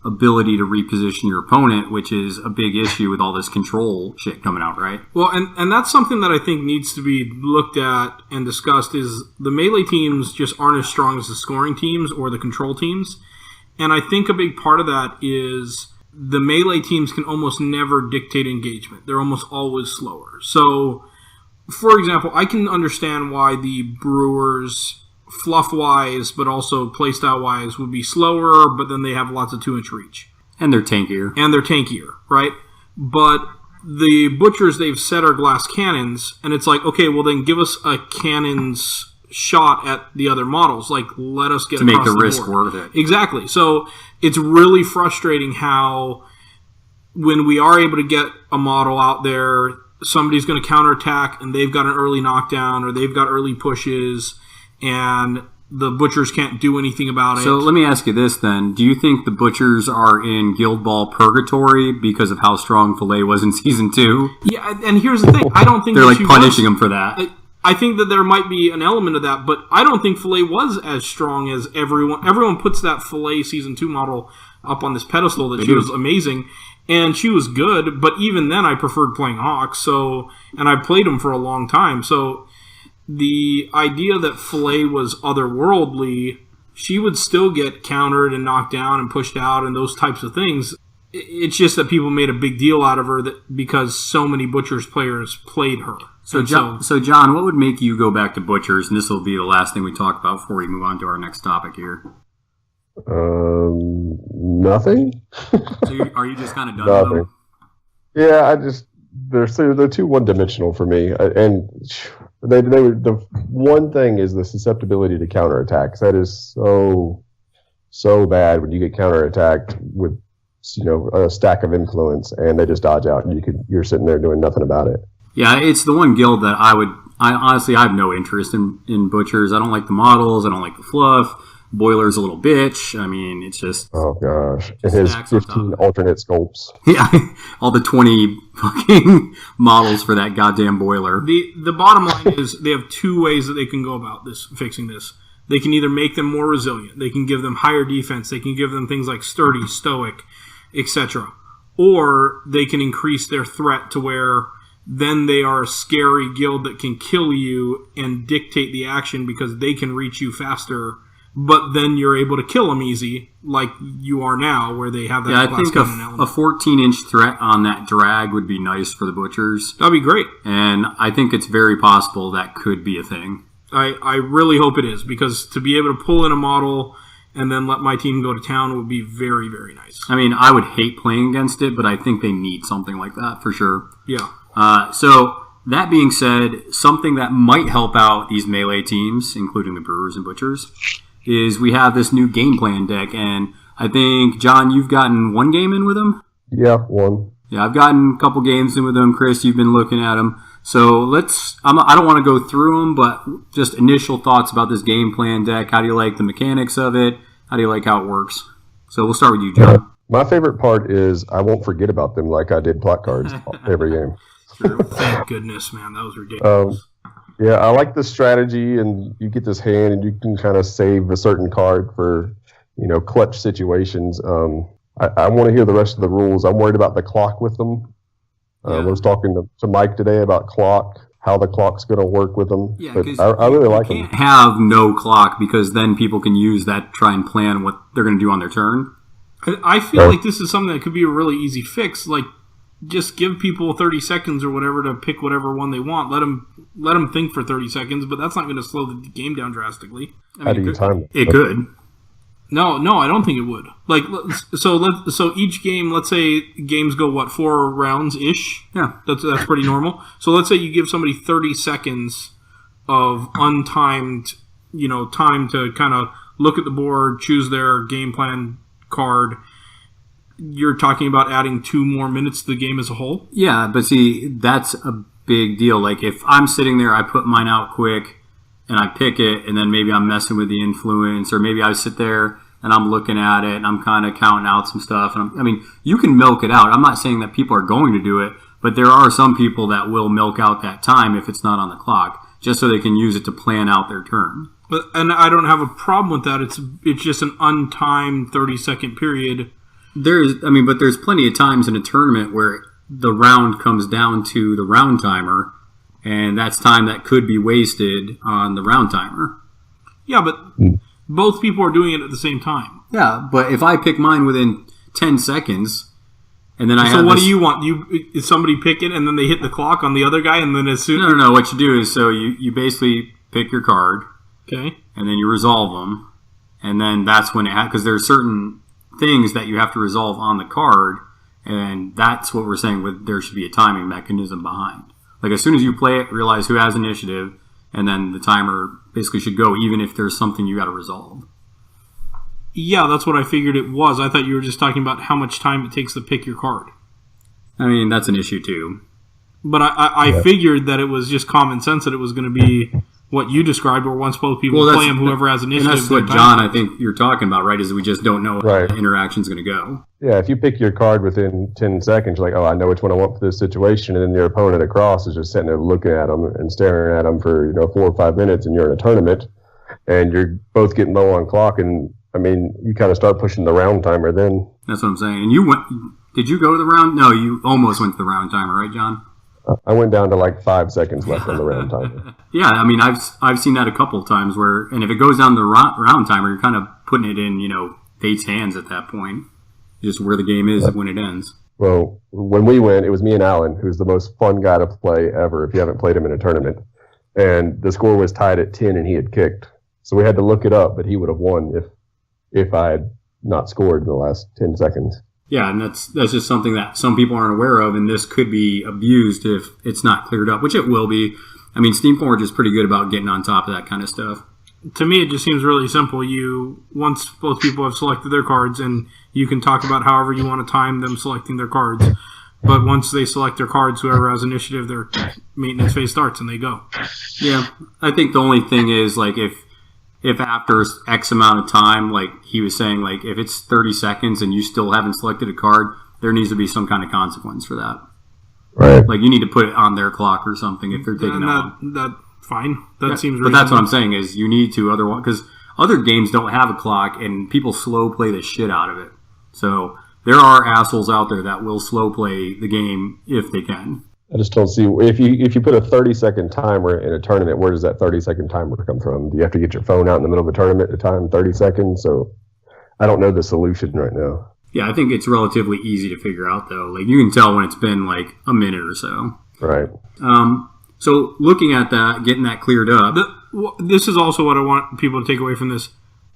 Speaker 4: ability to reposition your opponent, which is a big issue with all this control shit coming out, right?
Speaker 6: Well, and that's something that I think needs to be looked at and discussed is the melee teams just aren't as strong as the scoring teams or the control teams. And I think a big part of that is the melee teams can almost never dictate engagement. They're almost always slower. So, for example, I can understand why the Brewers, fluff-wise, but also playstyle-wise, would be slower, but then they have lots of 2-inch reach.
Speaker 4: And they're tankier.
Speaker 6: Right? But the Butchers they've set are glass cannons, and it's like, okay, well then give us a cannon's shot at the other models. Like, let us get
Speaker 4: to make the
Speaker 6: board.
Speaker 4: risk worth it.
Speaker 6: Exactly. So it's really frustrating how when we are able to get a model out there, somebody's going to counterattack and they've got an early knockdown or they've got early pushes and the Butchers can't do anything about it.
Speaker 4: So let me ask you this then. Do you think the Butchers are in Guild Ball purgatory because of how strong Filet was in Season 2?
Speaker 6: Yeah, and here's the thing. I don't think
Speaker 4: they're like punishing them for that.
Speaker 6: I think that there might be an element of that, but I don't think Filet was as strong as everyone. Everyone puts that Filet Season 2 model up on this pedestal that she was amazing, and she was good, but even then I preferred playing Hawks, and I played him for a long time, so the idea that Filet was otherworldly, she would still get countered and knocked down and pushed out and those types of things. It's just that people made a big deal out of her because so many Butchers players played her.
Speaker 4: So John, what would make you go back to Butchers? And this will be the last thing we talk about before we move on to our next topic here.
Speaker 5: Nothing.
Speaker 4: So are you just kind of done?
Speaker 5: Nothing. Yeah, they're too one-dimensional for me, and the one thing is the susceptibility to counterattacks. That is so bad when you get counterattacked with a stack of influence and they just dodge out and you're sitting there doing nothing about it.
Speaker 4: Yeah, it's the one guild that I honestly have no interest in butchers. I don't like the models. I don't like the fluff. Boiler's a little bitch. I mean, it's just...
Speaker 5: Oh, gosh. It has 15 alternate sculpts.
Speaker 4: Yeah, all the 20 fucking models for that goddamn Boiler.
Speaker 6: The bottom line is they have two ways that they can go about fixing this. They can either make them more resilient. They can give them higher defense. They can give them things like sturdy, stoic, etc. Or they can increase their threat to where then they are a scary guild that can kill you and dictate the action because they can reach you faster. But then you're able to kill them easy, like you are now, where they have that.
Speaker 4: Yeah, I think a 14-inch threat on that drag would be nice for the butchers.
Speaker 6: That'd be great.
Speaker 4: And I think it's very possible that could be a thing.
Speaker 6: I really hope it is, because to be able to pull in a model and then let my team go to town would be very, very nice.
Speaker 4: I mean, I would hate playing against it, but I think they need something like that for sure.
Speaker 6: Yeah.
Speaker 4: So that being said, something that might help out these melee teams, including the Brewers and Butchers, is we have this new game plan deck, and I think, John, you've gotten one game in with them?
Speaker 5: Yeah, one.
Speaker 4: Yeah, I've gotten a couple games in with them. Chris, you've been looking at them. So I don't want to go through them, but just initial thoughts about this game plan deck. How do you like the mechanics of it? How do you like how it works? So we'll start with you, John.
Speaker 5: My favorite part is I won't forget about them like I did plot cards every game.
Speaker 6: True. Thank goodness, man. That was ridiculous.
Speaker 5: Yeah, I like the strategy, and you get this hand, and you can kind of save a certain card for, clutch situations. I want to hear the rest of the rules. I'm worried about the clock with them. I was talking to Mike today about clock, how the clock's going to work with them.
Speaker 4: Yeah,
Speaker 5: but I really like them.
Speaker 4: You can't have no clock because then people can use that to try and plan what they're going to do on their turn.
Speaker 6: I feel like this is something that could be a really easy fix. Like, just give people 30 seconds or whatever to pick whatever one they want. Let them think for 30 seconds, but that's not going to slow the game down drastically.
Speaker 5: How do you time it?
Speaker 4: It could.
Speaker 6: No, I don't think it would. Like, so each game, let's say games go 4 rounds ish.
Speaker 4: Yeah,
Speaker 6: that's pretty normal. So let's say you give somebody 30 seconds of untimed, time to kind of look at the board, choose their game plan card. You're talking about adding 2 more minutes to the game as a whole?
Speaker 4: Yeah, but see, that's a big deal. Like, if I'm sitting there, I put mine out quick, and I pick it, and then maybe I'm messing with the influence, or maybe I sit there and I'm looking at it, and I'm kind of counting out some stuff. And you can milk it out. I'm not saying that people are going to do it, but there are some people that will milk out that time if it's not on the clock, just so they can use it to plan out their turn.
Speaker 6: And I don't have a problem with that. It's just an untimed 30-second period.
Speaker 4: But there's plenty of times in a tournament where the round comes down to the round timer, and that's time that could be wasted on the round timer.
Speaker 6: Yeah, but both people are doing it at the same time.
Speaker 4: Yeah, but if I pick mine within 10 seconds, and then
Speaker 6: So what do you want? Is somebody pick it, and then they hit the clock on the other guy, and then as soon...
Speaker 4: No. What you do is, so you basically pick your card,
Speaker 6: okay,
Speaker 4: and then you resolve them, and then that's when because there are certain things that you have to resolve on the card, and that's what we're saying there should be a timing mechanism behind. Like, as soon as you play it, realize who has initiative, and then the timer basically should go, even if there's something you got to resolve.
Speaker 6: Yeah, that's what I figured it was. I thought you were just talking about how much time it takes to pick your card.
Speaker 4: I mean, that's an issue, too.
Speaker 6: But I figured that it was just common sense that it was going to be what you described, where once both people play them, whoever has initiative...
Speaker 4: And that's what, John, I think you're talking about, right, is we just don't know how the interaction's going to go.
Speaker 5: Yeah, if you pick your card within 10 seconds, you're like, I know which one I want for this situation, and then your opponent across is just sitting there looking at them and staring at them for 4 or 5 minutes, and you're in a tournament, and you're both getting low on clock, and, you kind of start pushing the round timer then.
Speaker 4: That's what I'm saying. And did you go to the round? No, you almost went to the round timer, right, John?
Speaker 5: I went down to 5 seconds left on the round timer.
Speaker 4: Yeah, I've seen that a couple of times and if it goes down the round timer, you're kind of putting it in, fate's hands at that point. Just where the game is when it ends.
Speaker 5: Well, when we went, it was me and Alan, who's the most fun guy to play ever if you haven't played him in a tournament. And the score was tied at 10 and he had kicked. So we had to look it up, but he would have won if I had not scored in the last 10 seconds.
Speaker 2: Yeah, and that's just something that some people aren't aware of, and this could be abused if it's not cleared up, which it will be. I mean, Steamforge is pretty good about getting on top of that kind of stuff.
Speaker 6: To me, it just seems really simple. Once both people have selected their cards, and you can talk about however you want to time them selecting their cards. But once they select their cards, whoever has initiative, their maintenance phase starts, and they go.
Speaker 2: Yeah, I think the only thing is, like, if after X amount of time, like he was saying, like, if it's 30 seconds and you still haven't selected a card, there needs to be some kind of consequence for that.
Speaker 5: Right.
Speaker 2: Like, you need to put it on their clock or something if they're taking
Speaker 6: that fine. That seems
Speaker 2: reasonable. But that's what I'm saying is you need to, otherwise, because other games don't have a clock and people slow play the shit out of it. So there are assholes out there that will slow play the game if they can.
Speaker 5: I just don't see if you put a 30-second timer in a tournament, where does that 30-second timer come from? Do you have to get your phone out in the middle of a tournament to time 30 seconds? So I don't know the solution right now.
Speaker 2: Yeah, I think it's relatively easy to figure out, though. Like, you can tell when it's been, like, a minute or so.
Speaker 5: Right.
Speaker 2: So looking at that, getting that cleared up.
Speaker 6: This is also what I want people to take away from this.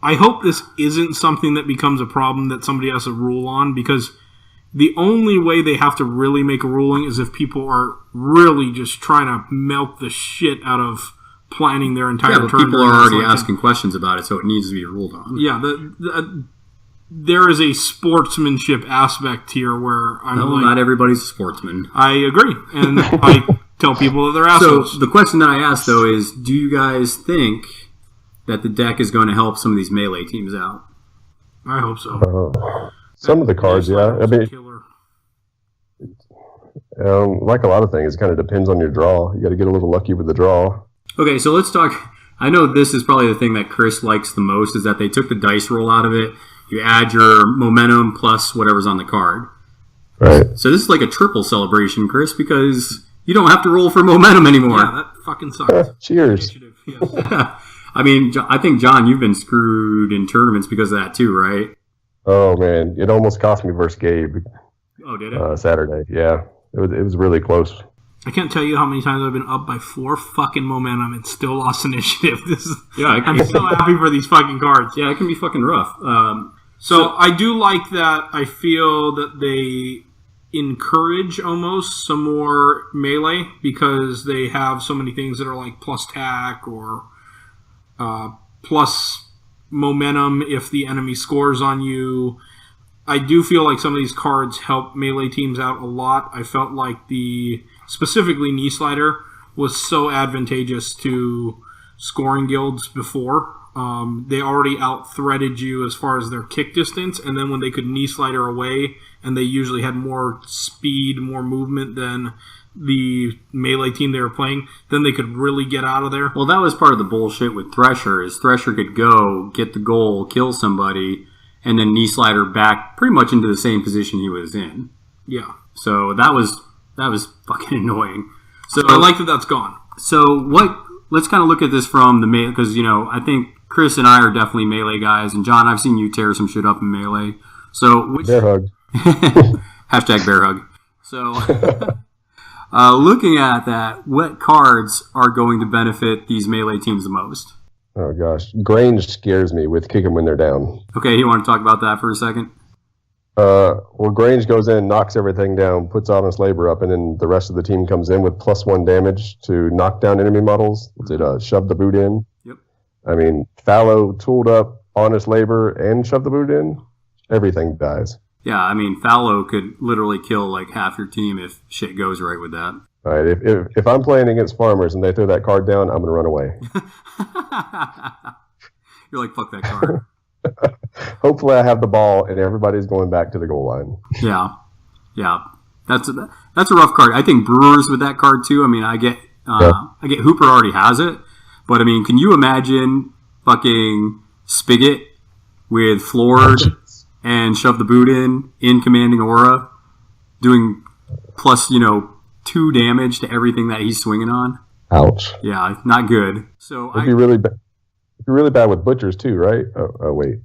Speaker 6: I hope this isn't something that becomes a problem that somebody has to rule on, because the only way they have to really make a ruling is if people are really just trying to milk the shit out of planning their entire tournament.
Speaker 2: People are already asking questions about it, so it needs to be ruled on.
Speaker 6: Yeah, there is a sportsmanship aspect here where
Speaker 2: not everybody's a sportsman.
Speaker 6: I agree, and I tell people that they're assholes.
Speaker 2: So the question that I asked, though, is do you guys think that the deck is going to help some of these melee teams out?
Speaker 6: I hope so.
Speaker 5: Some of the cards, yeah. I mean, like a lot of things, it kind of depends on your draw. You got to get a little lucky with the draw.
Speaker 2: Okay, so let's talk. I know this is probably the thing that Chris likes the most, is that they took the dice roll out of it. You add your momentum plus whatever's on the card.
Speaker 5: Right.
Speaker 2: So this is like a triple celebration, Chris, because you don't have to roll for momentum anymore.
Speaker 6: Yeah, that fucking sucks.
Speaker 5: Cheers.
Speaker 6: Yes.
Speaker 2: I mean, I think, John, you've been screwed in tournaments because of that too, right?
Speaker 5: Oh, man. It almost cost me versus Gabe.
Speaker 2: Oh, did it?
Speaker 5: Saturday, yeah. It was really close.
Speaker 6: I can't tell you how many times I've been up by 4 fucking momentum and still lost initiative. I'm so happy for these fucking cards.
Speaker 2: Yeah, it can be fucking rough.
Speaker 6: So I do like that. I feel that they encourage almost some more melee because they have so many things that are like plus tack or plus momentum if the enemy scores on you. I do feel like some of these cards help melee teams out a lot. I felt like specifically Knee Slider was so advantageous to scoring guilds before. They already out-threaded you as far as their kick distance, and then when they could Knee Slider away, and they usually had more speed, more movement than the melee team they were playing, then they could really get out of there.
Speaker 2: Well, that was part of the bullshit with Thresher, is Thresher could go, get the goal, kill somebody, and then Knee Slider back pretty much into the same position he was in.
Speaker 6: Yeah.
Speaker 2: So that was fucking annoying.
Speaker 6: So I like that that's gone.
Speaker 2: So let's kind of look at this from the melee, because, I think Chris and I are definitely melee guys, and John, I've seen you tear some shit up in melee. So
Speaker 5: bear hug.
Speaker 2: Hashtag bear hug. So looking at that, what cards are going to benefit these melee teams the most?
Speaker 5: Oh, gosh. Grange scares me with kick them when they're down.
Speaker 2: Okay, you want to talk about that for a second?
Speaker 5: Well, Grange goes in, knocks everything down, puts Honest Labor up, and then the rest of the team comes in with +1 damage to knock down enemy models. It shove the boot in.
Speaker 2: Yep.
Speaker 5: I mean, Fallow tooled up Honest Labor and shove the boot in. Everything dies.
Speaker 2: Yeah, I mean, Fallow could literally kill like half your team if shit goes right with that.
Speaker 5: All right, if I'm playing against farmers and they throw that card down, I'm going to run away.
Speaker 2: You're like, fuck that card.
Speaker 5: Hopefully I have the ball and everybody's going back to the goal line.
Speaker 2: Yeah. That's a rough card. I think Brewers with that card too. I mean, I get Hooper already has it, but I mean, can you imagine fucking Spigot with Floored and shove the boot in commanding aura, doing plus 2 damage to everything that he's swinging on?
Speaker 5: Ouch.
Speaker 2: Yeah, not good. So
Speaker 5: it'd be really bad. You're really bad with butchers too, right? Oh wait.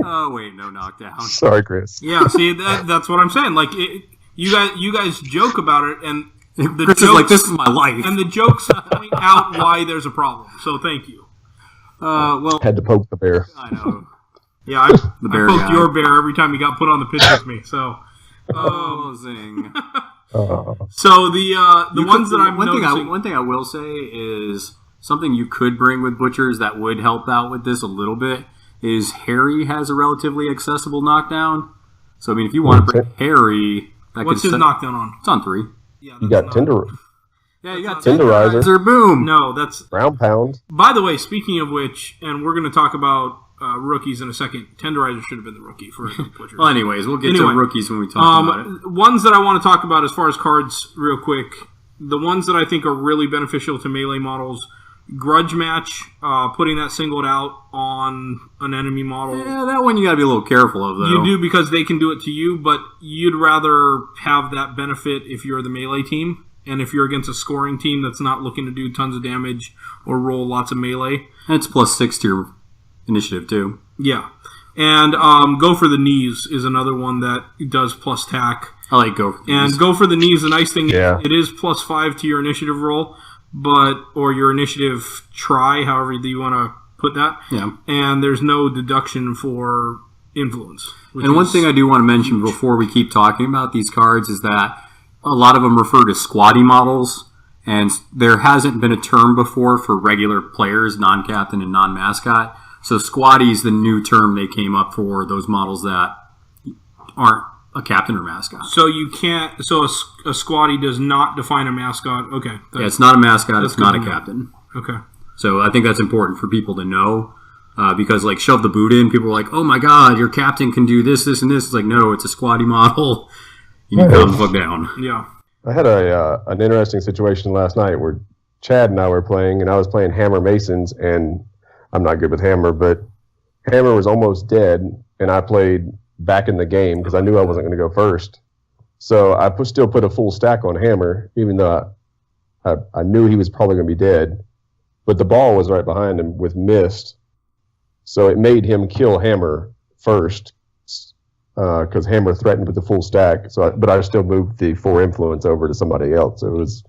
Speaker 2: Oh wait, no knockdown.
Speaker 5: Sorry, Chris.
Speaker 6: Yeah, see, that's what I'm saying. Like, you guys joke about it, and the
Speaker 2: Chris
Speaker 6: jokes,
Speaker 2: is like, this is my life,
Speaker 6: and the jokes point out why there's a problem. So thank you.
Speaker 2: Well,
Speaker 5: had to poke the bear.
Speaker 2: I know.
Speaker 6: Yeah, I poked your bear every time you got put on the pitch with me. So,
Speaker 4: zing.
Speaker 6: So the ones that I'm noticing.
Speaker 4: One thing I will say is something you could bring with Butchers that would help out with this a little bit is Harry has a relatively accessible knockdown. So I mean, if you want to bring Harry,
Speaker 6: what's his knockdown on?
Speaker 4: It's on 3.
Speaker 6: Yeah,
Speaker 5: you got Tender.
Speaker 4: Yeah, you got
Speaker 5: Tenderizer.
Speaker 4: Boom.
Speaker 6: No, that's
Speaker 5: Ground Pound.
Speaker 6: By the way, speaking of which, and we're going to talk about rookies in a second. Tenderizer should have been the rookie for Butchers.
Speaker 4: Well, anyways, we'll get to rookies when we talk about it.
Speaker 6: Ones that I want to talk about as far as cards, real quick. The ones that I think are really beneficial to melee models. Grudge Match, putting that singled out on an enemy model.
Speaker 4: Yeah, that one you got to be a little careful of, though.
Speaker 6: You do because they can do it to you, but you'd rather have that benefit if you're the melee team. And if you're against a scoring team that's not looking to do tons of damage or roll lots of melee.
Speaker 4: And it's +6 to your initiative, too.
Speaker 6: Yeah. And Go for the Knees is another one that does plus tack.
Speaker 4: I like Go for the Knees.
Speaker 6: And Go for the Knees, the nice thing is it is +5 to your initiative roll, or your initiative try, however you want to put that.
Speaker 4: Yeah.
Speaker 6: And there's no deduction for influence.
Speaker 4: And one thing I do want to mention before we keep talking about these cards is that a lot of them refer to squatty models, and there hasn't been a term before for regular players, non-captain and non-mascot. So squatty is the new term they came up for those models that aren't a captain or mascot.
Speaker 6: So you can't. So a squatty does not define a mascot. Okay.
Speaker 4: Yeah, it's not a mascot. It's not a captain.
Speaker 6: Okay.
Speaker 4: So I think that's important for people to know. Because, like, Shove the Boot in, people are like, oh my god, your captain can do this, this, and this. It's like, no, it's a squatty model. You can calm the fuck down.
Speaker 6: Yeah.
Speaker 5: I had an interesting situation last night where Chad and I were playing, and I was playing Hammer Masons, and I'm not good with Hammer, but Hammer was almost dead, and I played back in the game because I knew I wasn't going to go first. So I still put a full stack on Hammer, even though I knew he was probably going to be dead. But the ball was right behind him with mist, so it made him kill Hammer first. Because Hammer threatened with the full stack, but I still moved the 4 influence over to somebody else. So it was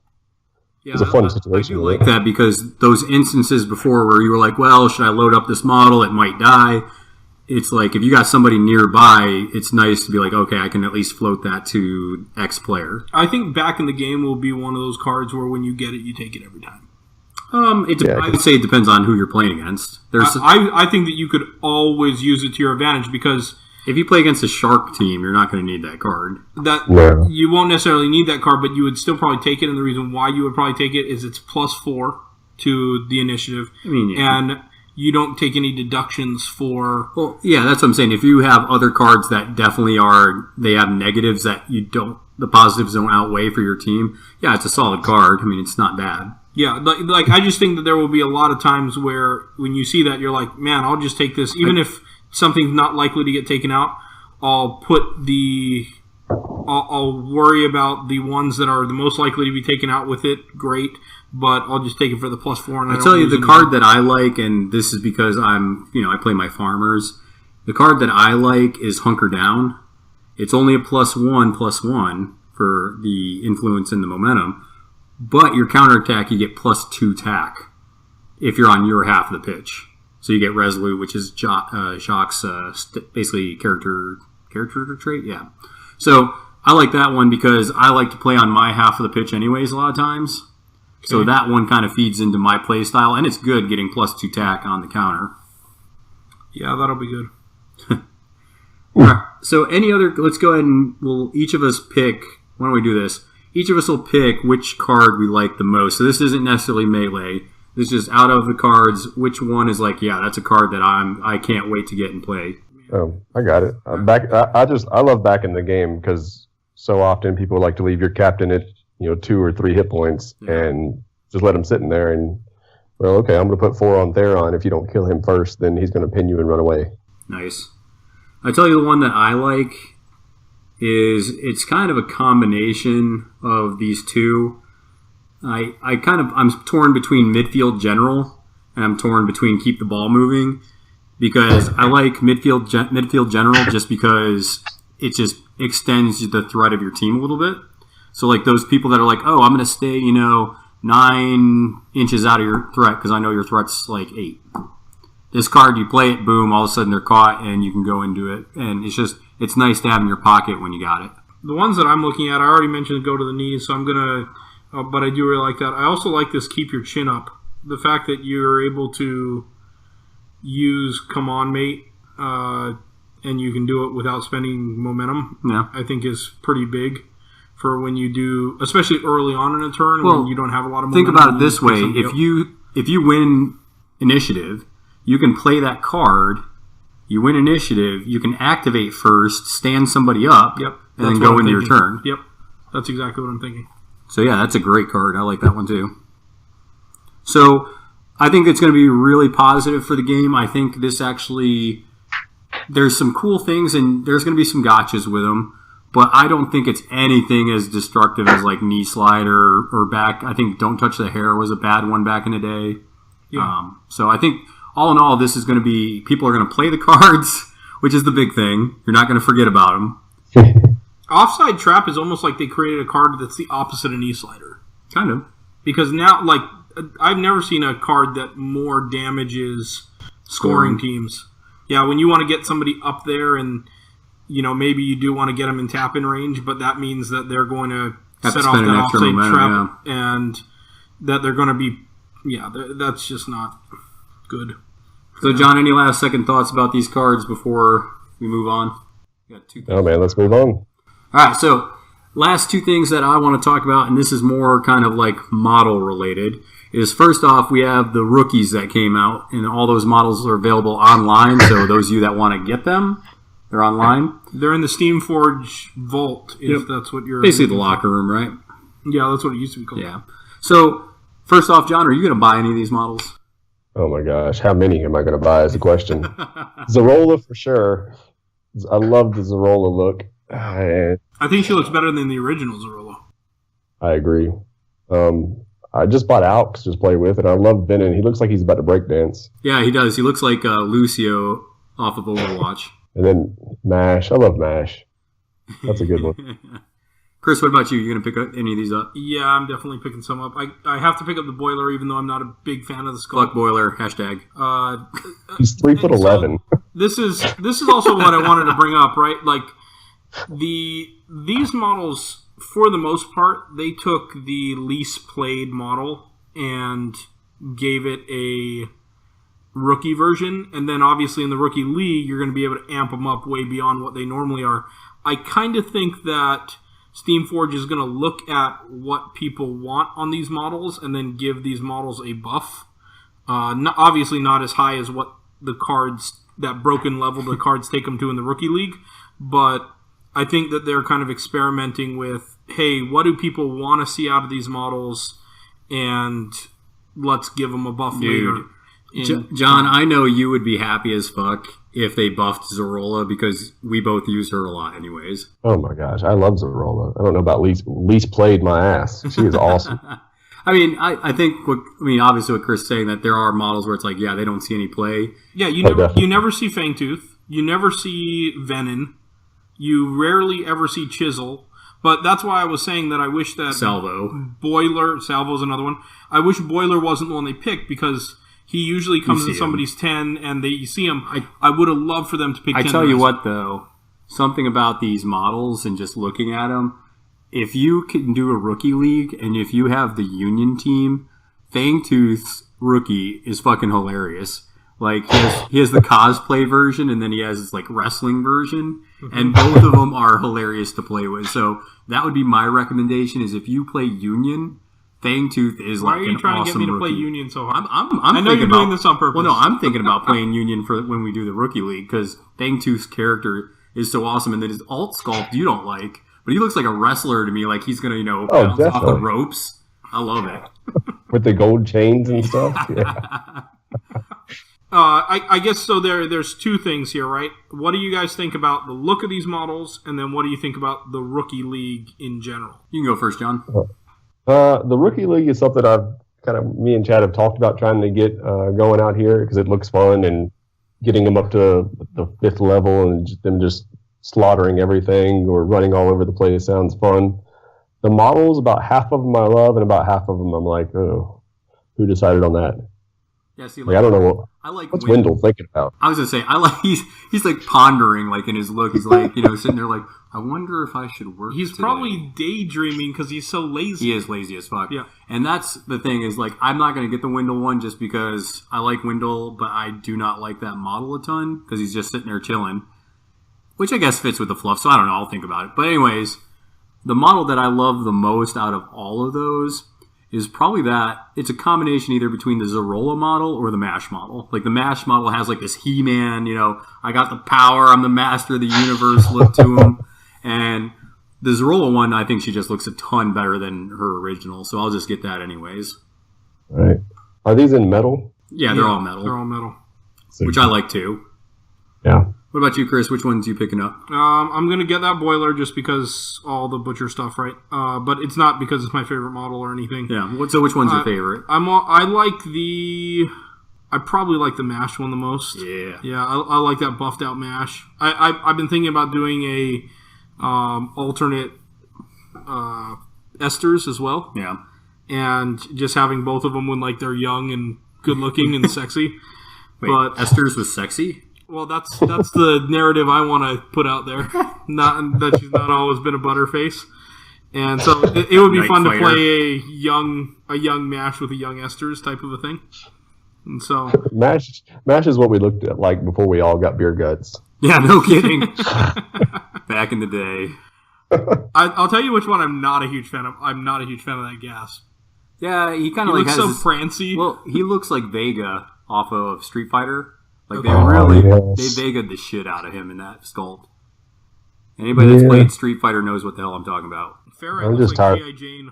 Speaker 5: a fun situation.
Speaker 4: I do like that because those instances before where you were like, well, should I load up this model? It might die. It's like if you got somebody nearby, it's nice to be like, okay, I can at least float that to X player.
Speaker 6: I think back in the game will be one of those cards where when you get it, you take it every time.
Speaker 4: I would say it depends on who you're playing against.
Speaker 6: I think that you could always use it to your advantage because
Speaker 4: if you play against a shark team, you're not going to need that card.
Speaker 6: You won't necessarily need that card, but you would still probably take it. And the reason why you would probably take it is it's +4 to the initiative, and you don't take any deductions for.
Speaker 4: Well, yeah, that's what I'm saying. If you have other cards that definitely they have negatives that the positives don't outweigh for your team. Yeah, it's a solid card. I mean, it's not bad.
Speaker 6: Yeah, like I just think that there will be a lot of times where when you see that, you're like, man, I'll just take this, even if something's not likely to get taken out. I'll worry about the ones that are the most likely to be taken out with it. Great, but I'll just take it for the +4. And
Speaker 4: I'll tell you the card that I like, and this is because I play my farmers. The card that I like is Hunker Down. It's only a +1/+1 for the influence and the momentum, but your counterattack you get +2 tack if you're on your half of the pitch. So you get Resolute, which is Shock's basically character trait. Yeah. So I like that one because I like to play on my half of the pitch anyways a lot of times. Okay. So that one kind of feeds into my play style, and it's good getting +2 tack on the counter.
Speaker 6: Yeah, that'll be good.
Speaker 4: All right. So let's go ahead and we'll each of us pick. Why don't we do this? Each of us will pick which card we like the most. So this isn't necessarily melee. This is out of the cards, which one is like, yeah, that's a card that I can't wait to get and play.
Speaker 5: Oh, I got it. I love back in the game because so often people like to leave your captain at 2 or 3 hit points and just let him sitting there and, well, okay, I'm going to put 4 on Theron. If you don't kill him first, then he's going to pin you and run away. Nice.
Speaker 4: I tell you the one that I like is it's kind of a combination of these two. I'm torn between midfield general and I'm torn between keep the ball moving because I like midfield general just because it just extends the threat of your team a little bit. So like those people that are like, oh, I'm going to stay 9 inches out of your threat because I know your threat's like 8. This card, you play it, boom, all of a sudden they're caught, and you can go into it. And it's nice to have in your pocket when you got it.
Speaker 6: The ones that I'm looking at, I already mentioned go to the knees, so I'm going to, but I do really like that. I also like this keep your chin up. The fact that you're able to use Come On Mate, and you can do it without spending momentum, I think is pretty big for when you do, especially early on in a turn when you don't have a lot of momentum.
Speaker 4: Think about it this way. If you win initiative, you can play that card. You win initiative, you can activate first, stand somebody up, and then go into your turn.
Speaker 6: Yep, that's exactly what I'm thinking.
Speaker 4: So yeah, that's a great card. I like that one too. So I think it's going to be really positive for the game. I think this actually, there's some cool things, and there's going to be some gotchas with them, but I don't think it's anything as destructive as like Knee Slide or back. I think Don't Touch the Hair was a bad one back in the day. Yeah. So I think all in all, this is going to be, people are going to play the cards, which is the big thing. You're not going to forget about them.
Speaker 6: Offside Trap is almost like they created a card that's the opposite of Knee Slider.
Speaker 4: Kind of.
Speaker 6: Because now, like, I've never seen a card that more damages scoring teams. Yeah, when you want to get somebody up there and, you know, maybe you do want to get them in tap-in range, but that means that they're going to set off that offside trap and that they're going to be, that's just not good.
Speaker 4: So, John, any last second thoughts about these cards before we move on? We got 2 things.
Speaker 5: Oh, man, let's move on.
Speaker 4: All right, so last 2 things that I want to talk about, and this is more kind of like model related, is first off, we have the rookies that came out, and all those models are available online, so those of you that want to get them, they're online.
Speaker 6: They're in the Steamforge Vault, if that's what you're...
Speaker 4: Basically the locker room, right?
Speaker 6: Yeah, that's what it used to be called.
Speaker 4: Yeah. So, first off, John, are you going to buy any of these models?
Speaker 5: Oh my gosh, how many am I going to buy is the question. Zarola for sure. I love the Zarola look.
Speaker 6: I think she looks better than the original Zarola.
Speaker 5: I agree. I just bought Alks to just play with, and I love Venom. He looks like he's about to break dance.
Speaker 4: Yeah, he does. He looks like Lucio off of Overwatch.
Speaker 5: And then Mash. I love Mash. That's a good one.
Speaker 4: Chris, what about you? You going to pick up any of these up?
Speaker 6: Yeah, I'm definitely picking some up. I have to pick up the Boiler, even though I'm not a big fan of the skull.
Speaker 4: Fuck Boiler, hashtag.
Speaker 5: He's 3'11".
Speaker 6: So this is also what I wanted to bring up, right? Like, these models, for the most part, they took the least played model and gave it a rookie version, and then obviously in the rookie league, you're going to be able to amp them up way beyond what they normally are. I kind of think that Steamforge is going to look at what people want on these models and then give these models a buff. Obviously not as high as what the cards, that broken level the cards take them to in the rookie league, but I think that they're kind of experimenting with, hey, what do people want to see out of these models, and let's give them a buff later.
Speaker 4: John, I know you would be happy as fuck if they buffed Zarola, because we both use her a lot anyways.
Speaker 5: Oh my gosh, I love Zarola. I don't know about least played my ass. She is awesome.
Speaker 4: I mean, I think, obviously what Chris is saying, that there are models where it's like, yeah, they don't see any play.
Speaker 6: Yeah, you never see Fangtooth. You never see Venom. You rarely ever see Chisel. But that's why I was saying that I wish that Salvo's another one. I wish Boiler wasn't the one they picked, because he usually comes in somebody's 10 and you see him. I would have loved for them to pick 10.
Speaker 4: I tell you what, though, something about these models and just looking at them, if you can do a rookie league and if you have the Union team, Fangtooth's rookie is fucking hilarious. Like, he has the cosplay version, and then he has his, like, wrestling version, and both of them are hilarious to play with. So that would be my recommendation, is if you play Union, Fangtooth is like an awesome rookie. Why are you trying to get me to
Speaker 6: play Union so hard?
Speaker 4: I know you're doing this on purpose. Well, no, I'm thinking about playing Union for when we do the rookie league, because Fangtooth's character is so awesome, and then his alt sculpt you don't like, but he looks like a wrestler to me, like he's going to, bounce off the ropes. I love it.
Speaker 5: With the gold chains and stuff? Yeah.
Speaker 6: I guess so. There's 2 things here, right? What do you guys think about the look of these models, and then what do you think about the rookie league in general?
Speaker 4: You can go first, John.
Speaker 5: The rookie league is something me and Chad have talked about trying to get going out here, because it looks fun, and getting them up to the 5th level and them just slaughtering everything or running all over the place sounds fun. The models, about half of them I love, and about half of them I'm like, oh, who decided on that?
Speaker 4: Yeah, see,
Speaker 5: I don't know.
Speaker 4: I like
Speaker 5: What's Wendell thinking about?
Speaker 4: I was gonna say I like he's like pondering like in his look. He's like sitting there like I wonder if I should work.
Speaker 6: He's
Speaker 4: today.
Speaker 6: probably daydreaming because he's so lazy.
Speaker 4: He is lazy as fuck.
Speaker 6: Yeah,
Speaker 4: and that's the thing is like I'm not gonna get the Wendell one just because I like Wendell, but I do not like that model a ton because he's just sitting there chilling, which I guess fits with the fluff. So I don't know. I'll think about it. But anyways, the model that I love the most out of all of those is probably that it's a combination either between the Zorola model or the MASH model. Like the MASH model has like this He-Man, I got the power, I'm the master of the universe look to him. And the Zorola one, I think she just looks a ton better than her original, so I'll just get that anyways.
Speaker 5: All right. Are these in metal?
Speaker 4: Yeah, they're all metal.
Speaker 6: They're all metal.
Speaker 4: Which I like too.
Speaker 5: Yeah.
Speaker 4: What about you, Chris? Which ones are you picking up?
Speaker 6: I'm going to get that boiler just because all the butcher stuff, right? But it's not because it's my favorite model or anything.
Speaker 4: Yeah. So which one's your favorite?
Speaker 6: I probably like the MASH one the most.
Speaker 4: Yeah.
Speaker 6: Yeah, I like that buffed out MASH. I've been thinking about doing a alternate esters as well.
Speaker 4: Yeah.
Speaker 6: And just having both of them when like they're young and good looking and sexy.
Speaker 4: Wait,
Speaker 6: but
Speaker 4: esters was sexy?
Speaker 6: Well, that's the narrative I want to put out there. Not that she's not always been a butterface, and so it would be fun to play a young MASH with a young Esther's type of a thing. And so
Speaker 5: MASH is what we looked at like before we all got beer guts.
Speaker 4: Yeah, no kidding. Back in the day.
Speaker 6: I'll tell you which one I'm not a huge fan of. I'm not a huge fan of that gas.
Speaker 4: Yeah, he kind of
Speaker 6: looks
Speaker 4: has
Speaker 6: so
Speaker 4: this,
Speaker 6: prancy.
Speaker 4: Well, he looks like Vega off of Street Fighter. Like they Vega'd the shit out of him in that sculpt. Anybody that's played Street Fighter knows what the hell I'm talking about.
Speaker 6: Farrah looks like G.I. Jane.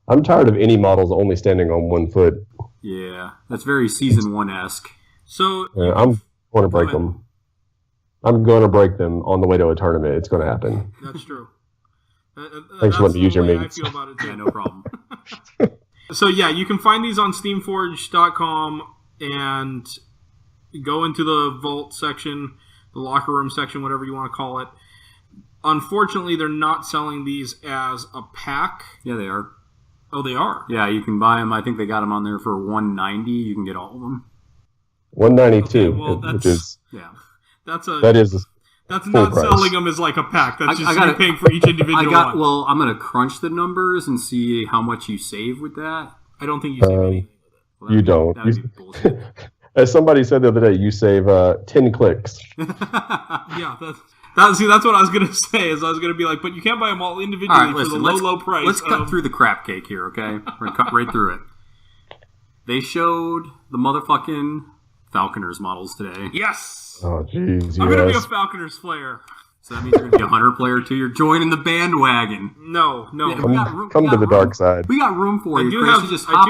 Speaker 5: I'm tired of any models only standing on 1 foot.
Speaker 4: Yeah, that's very Season 1-esque.
Speaker 6: So
Speaker 5: I'm going to break them. I'm going to break them on the way to a tournament. It's going to happen.
Speaker 6: That's true.
Speaker 5: Thanks for letting me use your means.
Speaker 6: I feel about it too.
Speaker 4: Yeah, no problem.
Speaker 6: So yeah, you can find these on steamforge.com and go into the vault section, the locker room section, whatever you want to call it. Unfortunately, they're not selling these as a pack.
Speaker 4: Yeah, they are.
Speaker 6: Oh, they are?
Speaker 4: Yeah, you can buy them. I think they got them on there for $190. You can get all of them.
Speaker 5: $192,
Speaker 6: okay, well,
Speaker 5: which is...
Speaker 4: Yeah.
Speaker 6: That's
Speaker 5: price.
Speaker 6: not selling them as like a pack. That's just you paying for each individual one.
Speaker 4: Well, I'm going to crunch the numbers and see how much you save with that.
Speaker 6: I don't think you save anything with it.
Speaker 4: Well,
Speaker 5: you don't.
Speaker 4: That would be bullshit.
Speaker 5: As somebody said the other day, you save 10 clicks.
Speaker 6: Yeah, that's what I was going to say. Is I was going to be like, but you can't buy them all individually for the low price.
Speaker 4: Let's cut through the crap cake here, okay? We're going to cut right through it. They showed the motherfucking Falconers models today.
Speaker 6: Yes!
Speaker 5: Oh, jeez,
Speaker 6: I'm going to be a Falconers player.
Speaker 4: So that means you're going to be a Hunter player too? You're joining the bandwagon.
Speaker 6: No.
Speaker 5: Come to the dark side.
Speaker 4: We got room for you, Chris. You just
Speaker 6: I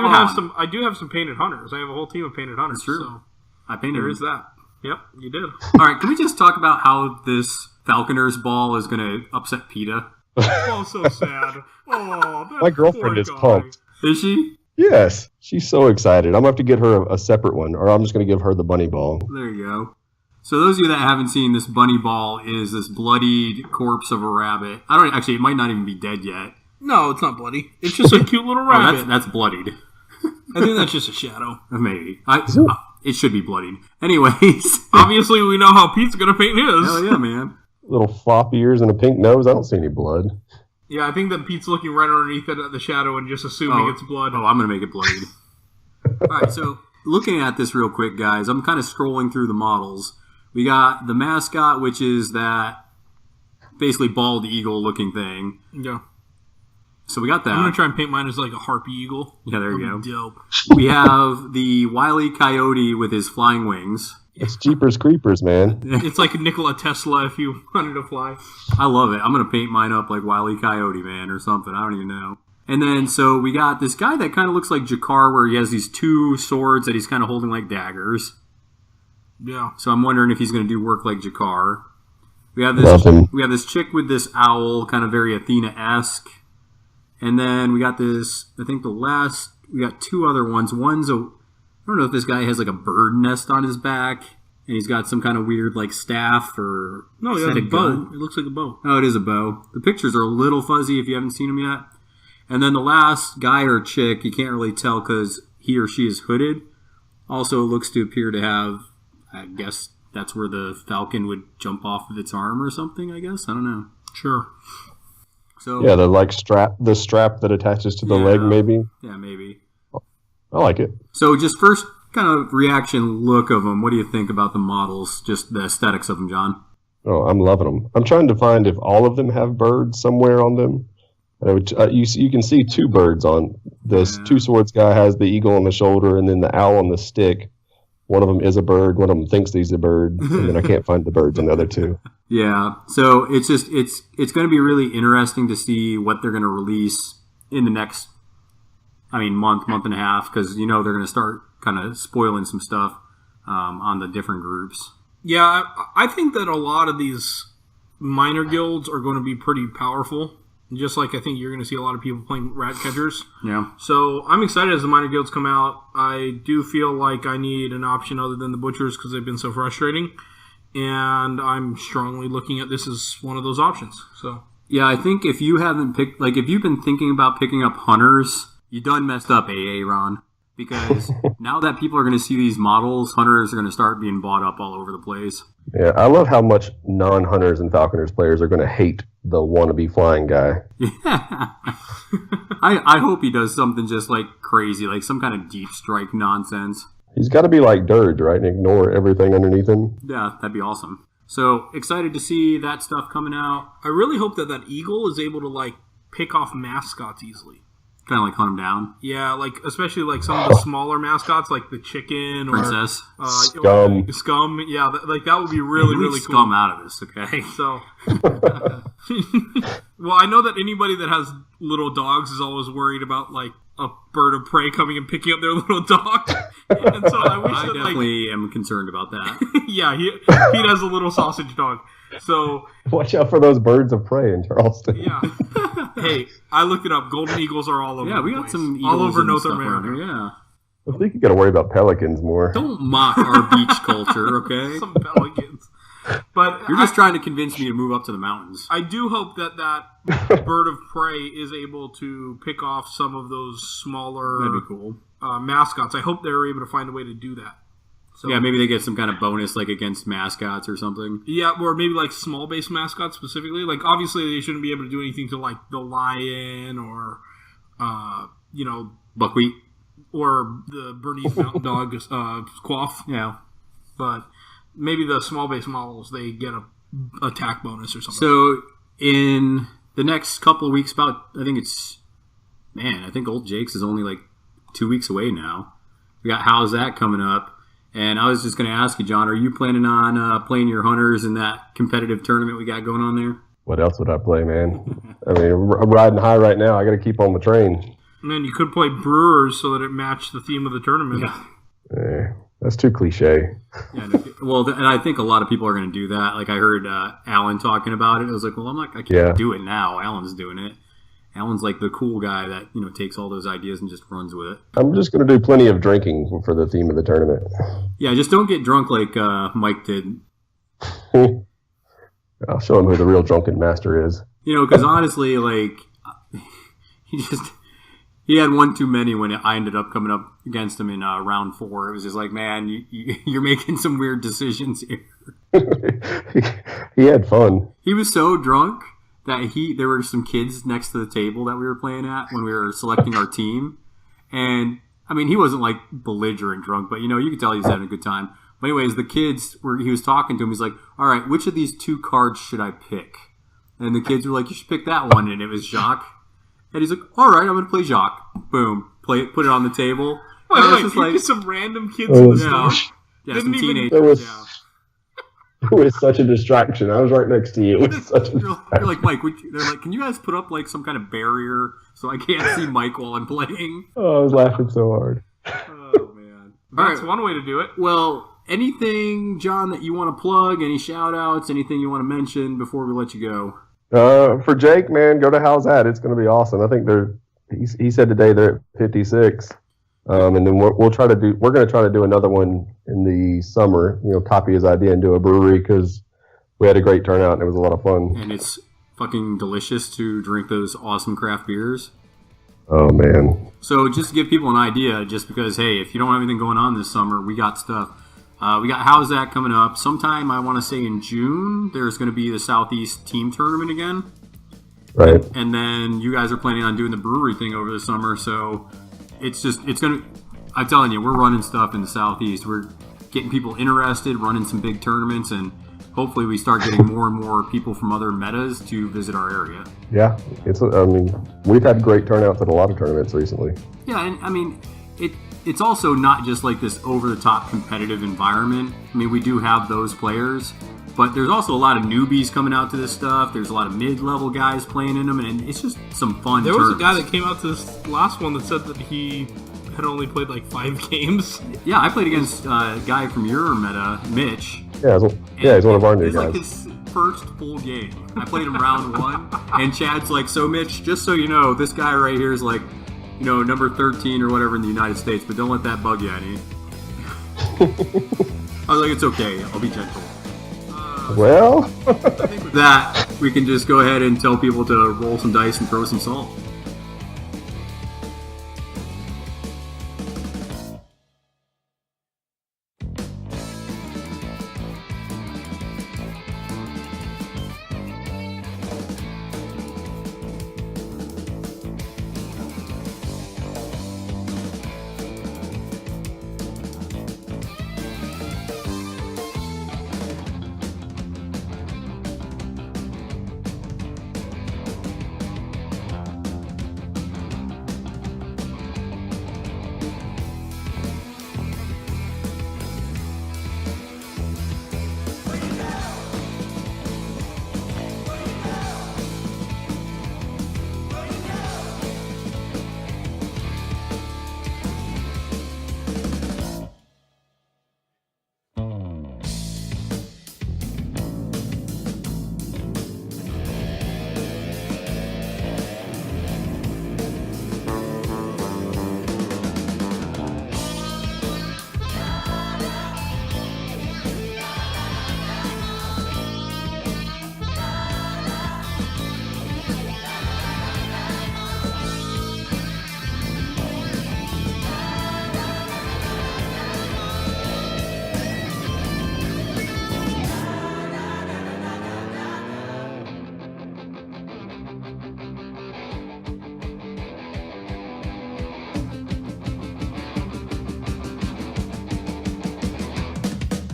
Speaker 6: do have some painted Hunters. I have a whole team of painted Hunters.
Speaker 4: That's true.
Speaker 6: So
Speaker 4: I painted
Speaker 6: there
Speaker 4: them.
Speaker 6: is that. Yep, you did.
Speaker 4: All right, can we just talk about how this Falconers ball is going to upset PETA?
Speaker 6: Oh, so sad. Oh,
Speaker 5: my girlfriend is pumped.
Speaker 4: Is she?
Speaker 5: Yes, she's so excited. I'm going to have to get her a separate one, or I'm just going to give her the bunny ball.
Speaker 4: There you go. So those of you that haven't seen, this bunny ball is this bloodied corpse of a rabbit. It might not even be dead yet.
Speaker 6: No, it's not bloody. It's just a cute little rabbit.
Speaker 4: That's bloodied.
Speaker 6: I think that's just a shadow.
Speaker 4: Maybe. It should be bloodied. Anyways.
Speaker 6: Obviously, we know how Pete's going to paint his.
Speaker 4: Hell yeah, man.
Speaker 5: Little flop ears and a pink nose. I don't see any blood.
Speaker 6: Yeah, I think that Pete's looking right underneath it at the shadow and just assuming it's blood.
Speaker 4: Oh, I'm going to make it bloodied. All right, so looking at this real quick, guys, I'm kind of scrolling through the models. We got the mascot, which is that basically bald eagle looking thing.
Speaker 6: Yeah.
Speaker 4: So we got that.
Speaker 6: I'm going to try and paint mine as like a harpy eagle.
Speaker 4: Yeah, there you go.
Speaker 6: Dope.
Speaker 4: We have the Wile E. Coyote with his flying wings.
Speaker 5: It's Jeepers Creepers, man.
Speaker 6: It's like Nikola Tesla if you wanted to fly.
Speaker 4: I love it. I'm going to paint mine up like Wile E. Coyote, man, or something. I don't even know. And then, so we got this guy that kind of looks like Jakar, where he has these two swords that he's kind of holding like daggers.
Speaker 6: Yeah.
Speaker 4: So I'm wondering if he's going to do work like Jakar. We have this chick with this owl, kind of very Athena-esque. And then we got this, I think we got two other ones. I don't know if this guy has like a bird nest on his back, and he's got some kind of weird like staff or...
Speaker 6: No, he has a bow. It looks like a bow.
Speaker 4: Oh, it is a bow. The pictures are a little fuzzy if you haven't seen them yet. And then the last guy or chick, you can't really tell because he or she is hooded. Also looks to appear to have, I guess that's where the falcon would jump off of its arm or something, I guess. I don't know.
Speaker 6: Sure.
Speaker 4: So
Speaker 5: Yeah, the strap that attaches to the leg, maybe.
Speaker 4: Yeah, maybe.
Speaker 5: I like it.
Speaker 4: So just first kind of reaction look of them. What do you think about the models, just the aesthetics of them, John?
Speaker 5: Oh, I'm loving them. I'm trying to find if all of them have birds somewhere on them. You can see two birds on this.
Speaker 4: Yeah.
Speaker 5: Two Swords guy has the eagle on the shoulder and then the owl on the stick. One of them is a bird. One of them thinks he's a bird, and then I can't find the birds on the other two.
Speaker 4: Yeah, so it's going to be really interesting to see what they're going to release in the next, month and a half, because they're going to start kind of spoiling some stuff on the different groups.
Speaker 6: Yeah, I think that a lot of these minor guilds are going to be pretty powerful. Just like I think you're going to see a lot of people playing rat catchers.
Speaker 4: Yeah.
Speaker 6: So I'm excited as the minor guilds come out. I do feel like I need an option other than the butchers because they've been so frustrating. And I'm strongly looking at this as one of those options. So
Speaker 4: yeah, I think if you haven't picked, if you've been thinking about picking up hunters, you done messed up, AA Ron. Because now that people are going to see these models, hunters are going to start being bought up all over the place.
Speaker 5: Yeah, I love how much non-hunters and falconers players are going to hate the wannabe flying guy.
Speaker 4: Yeah. I hope he does something just crazy, like some kind of deep strike nonsense.
Speaker 5: He's got to be like Dirge, right? And ignore everything underneath him.
Speaker 4: Yeah, that'd be awesome. So excited to see that stuff coming out.
Speaker 6: I really hope that eagle is able to pick off mascots easily.
Speaker 4: Kind of hunt them down.
Speaker 6: Yeah, especially some of the smaller mascots, like the chicken or
Speaker 4: Princess,
Speaker 5: Scum.
Speaker 6: Yeah, that would be really cool.
Speaker 4: Scum out of this, okay?
Speaker 6: So, well, I know that anybody that has little dogs is always worried about a bird of prey coming and picking up their little dog, and so I wish
Speaker 4: I
Speaker 6: that
Speaker 4: definitely am concerned about that.
Speaker 6: Yeah, he has a little sausage dog. So
Speaker 5: watch out for those birds of prey in Charleston.
Speaker 6: Yeah. Hey, I looked it up. Golden eagles are all over.
Speaker 4: Yeah, we got some eagles
Speaker 6: all over North
Speaker 4: America.
Speaker 6: America.
Speaker 4: Yeah.
Speaker 5: I think you got to worry about pelicans more.
Speaker 4: Don't mock our beach culture, okay?
Speaker 6: Some pelicans. But
Speaker 4: you're just trying to convince me to move up to the mountains.
Speaker 6: I do hope that bird of prey is able to pick off some of those smaller
Speaker 4: That'd be cool.
Speaker 6: Mascots. I hope they're able to find a way to do that. So,
Speaker 4: yeah, maybe they get some kind of bonus against mascots or something.
Speaker 6: Yeah, or maybe small base mascots specifically. Obviously they shouldn't be able to do anything to the lion or
Speaker 4: buckwheat
Speaker 6: or the Bernese Mountain Dog Quaff.
Speaker 4: Yeah.
Speaker 6: But maybe the small base models, they get a attack bonus or something.
Speaker 4: So in the next couple of weeks, I think Old Jake's is only 2 weeks away now. We got How's That coming up. And I was just going to ask you, John, are you planning on playing your hunters in that competitive tournament we got going on there?
Speaker 5: What else would I play, man? I'm riding high right now. I got to keep on the train.
Speaker 6: And then you could play Brewers so that it matched the theme of the tournament.
Speaker 5: Yeah. That's too cliche.
Speaker 4: Yeah, well, and I think a lot of people are going to do that. I heard Alan talking about it. I was like, well, I can't do it now. Alan's doing it. Alan's the cool guy that takes all those ideas and just runs with it.
Speaker 5: I'm just going to do plenty of drinking for the theme of the tournament.
Speaker 4: Yeah, just don't get drunk like Mike did.
Speaker 5: I'll show him who the real drunken master is.
Speaker 4: Because honestly, he had one too many when I ended up coming up against him in round 4. It was just man, you're making some weird decisions here.
Speaker 5: He had fun.
Speaker 4: He was so drunk that there were some kids next to the table that we were playing at when we were selecting our team. And, he wasn't belligerent drunk, but, you could tell he was having a good time. But anyways, the kids, he was talking to him. He's like, all right, which of these 2 cards should I pick? And the kids were like, you should pick that one. And it was Jacques. And he's like, all right, I'm going to play Jacques. Boom. Put it on the table.
Speaker 6: Wait, some random kids in the store?
Speaker 4: Yeah, some teenagers.
Speaker 5: It was such a distraction. I was right next to you. It was such a distraction.
Speaker 4: You're like, Mike, they're like, can you guys put up some kind of barrier so I can't see Mike while I'm playing?
Speaker 5: Oh, I was laughing so hard.
Speaker 6: Oh, man. That's one way to do it.
Speaker 4: Well, anything, John, that you want to plug? Any shout-outs? Anything you want to mention before we let you go?
Speaker 5: For Jake, man, go to How's That. It's going to be awesome. I think he said today they're at 56. And then we're going to try to do another one in the summer, copy his idea and do a brewery because we had a great turnout and it was a lot of fun.
Speaker 4: And it's fucking delicious to drink those awesome craft beers.
Speaker 5: Oh, man.
Speaker 4: So just to give people an idea, just because, hey, if you don't have anything going on this summer, we got stuff. We got How's That coming up. Sometime, I want to say in June, there's going to be the Southeast Team Tournament again.
Speaker 5: Right.
Speaker 4: And then you guys are planning on doing the brewery thing over the summer. So it's going to, I'm telling you, we're running stuff in the Southeast. We're getting people interested, running some big tournaments, and hopefully we start getting more and more people from other metas to visit our area.
Speaker 5: Yeah. We've had great turnouts at a lot of tournaments recently.
Speaker 4: Yeah, and I mean, it's also not just like this over-the-top competitive environment. I mean, we do have those players, but there's also a lot of newbies coming out to this stuff. There's a lot of mid-level guys playing in them, and it's just some fun
Speaker 6: There was a
Speaker 4: tournaments.
Speaker 6: guy that came out to this last one that said that he had only played like 5 games.
Speaker 4: Yeah, I played against a guy from your meta, Mitch.
Speaker 5: Yeah, he's one of our new
Speaker 4: It's like
Speaker 5: guys.
Speaker 4: his first full game. I played him round 1, and Chad's like, so Mitch, just so you know, this guy right here is like, number 13 or whatever in the United States, but don't let that bug you any. I was like, it's okay, I'll be gentle.
Speaker 5: Well,
Speaker 4: I think with that, we can just go ahead and tell people to roll some dice and throw some salt.